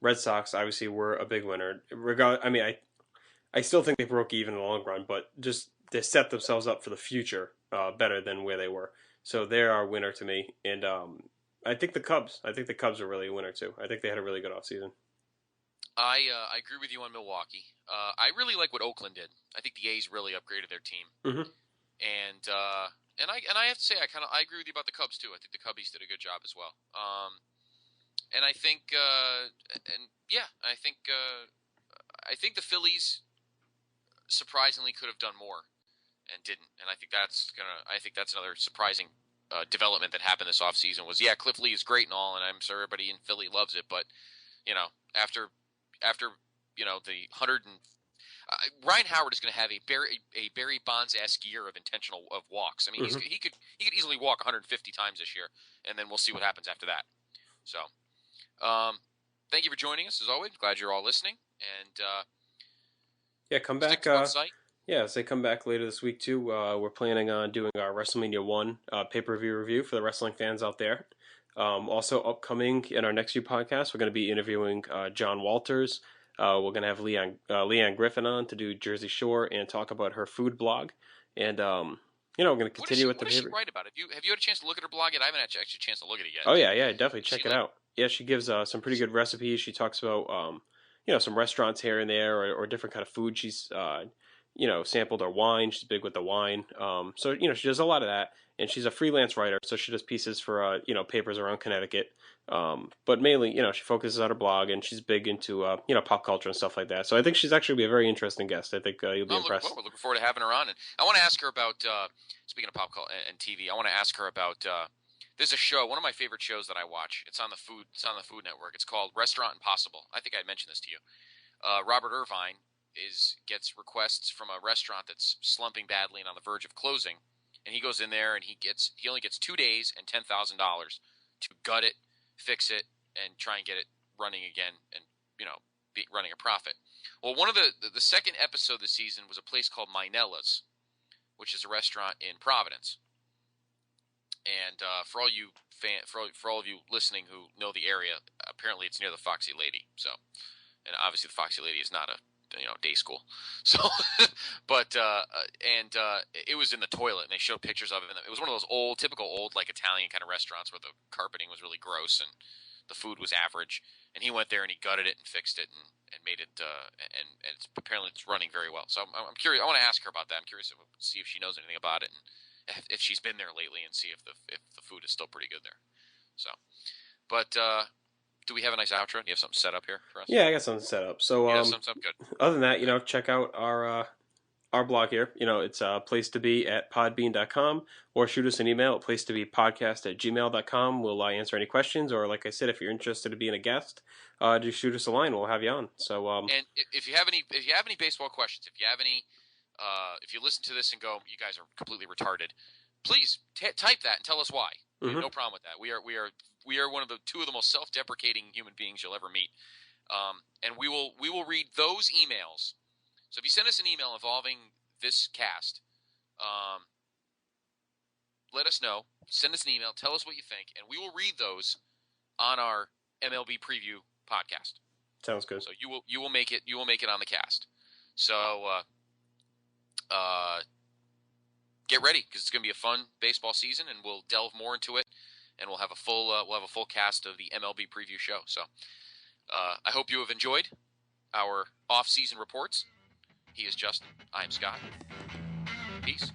Red Sox obviously were a big winner. I still think they broke even in the long run, but just they set themselves up for the future better than where they were. So they're our winner to me. And I think the Cubs. I think the Cubs are really a winner too. I think they had a really good offseason. I agree with you on Milwaukee. I really like what Oakland did. I think the A's really upgraded their team. Mm-hmm. And I have to say I agree with you about the Cubs too. I think the Cubbies did a good job as well. And I think I think the Phillies surprisingly could have done more and didn't. And I think that's another surprising development that happened this offseason was Cliff Lee is great and all, and I'm sure everybody in Philly loves it, but after the 100 and Ryan Howard is going to have a Barry Bonds-esque year of intentional walks. I mean, mm-hmm. he could easily walk 150 times this year, and then we'll see what happens after that. So, thank you for joining us as always. Glad you're all listening, and come back. They come back later this week too. We're planning on doing our WrestleMania 1 pay-per-view review for the wrestling fans out there. Also upcoming in our next few podcasts, we're going to be interviewing John Walters. We're going to have Leanne Griffin on to do Jersey Shore and talk about her food blog. And, we're going to continue with the paper. What does she write about? Have you had a chance to look at her blog yet? I haven't actually had a chance to look at it yet. Oh, yeah, definitely check it out. Yeah, she gives some pretty good recipes. She talks about, some restaurants here and there or different kind of food she's, sampled or wine. She's big with the wine. So she does a lot of that. And she's a freelance writer, so she does pieces for, papers around Connecticut. But mainly, she focuses on her blog, and she's big into, pop culture and stuff like that. So I think she's actually be a very interesting guest. I think you'll be impressed. We're looking forward to having her on. And I want to ask her about, speaking of pop culture and TV, I want to ask her about, there's a show, one of my favorite shows that I watch. It's on the Food Network. It's called Restaurant Impossible. I think I mentioned this to you. Robert Irvine gets requests from a restaurant that's slumping badly and on the verge of closing. And he goes in there and he only gets 2 days and $10,000 to gut it, fix it, and try and get it running again and, be running a profit. Well, one of the second episode this season was a place called Minella's, which is a restaurant in Providence. And for all of you listening who know the area, apparently it's near the Foxy Lady. So, and obviously the Foxy Lady is not a day school. So, but it was in the toilet, and they showed pictures of it. And it was one of those typical old like Italian kind of restaurants where the carpeting was really gross and the food was average. And he went there and he gutted it and fixed it and made it. And apparently it's running very well. So I'm curious. I want to ask her about that. I'm curious to see if she knows anything about it and if she's been there lately and see if the food is still pretty good there. So, but. Do we have a nice outro? Do you have something set up here for us? Yeah, I got something set up. So, something good. Other than that, check out our our blog here. It's place to be at podbean.com, or shoot us an email at place to be podcast@gmail.com. We'll answer any questions, or like I said, if you're interested in being a guest, just shoot us a line. We'll have you on. So, And if you have any baseball questions, if you have any, if you listen to this and go, you guys are completely retarded, please type that and tell us why. We have no problem with that. We are one of the two of the most self-deprecating human beings you'll ever meet. And we will read those emails. So if you send us an email involving this cast, let us know. Send us an email. Tell us what you think, and we will read those on our MLB preview podcast. Sounds good. So you will make it on the cast. So get ready, because it's going to be a fun baseball season, and we'll delve more into it, and we'll have a full cast of the MLB preview show. So I hope you have enjoyed our off-season reports. He is Justin. I am Scott. Peace.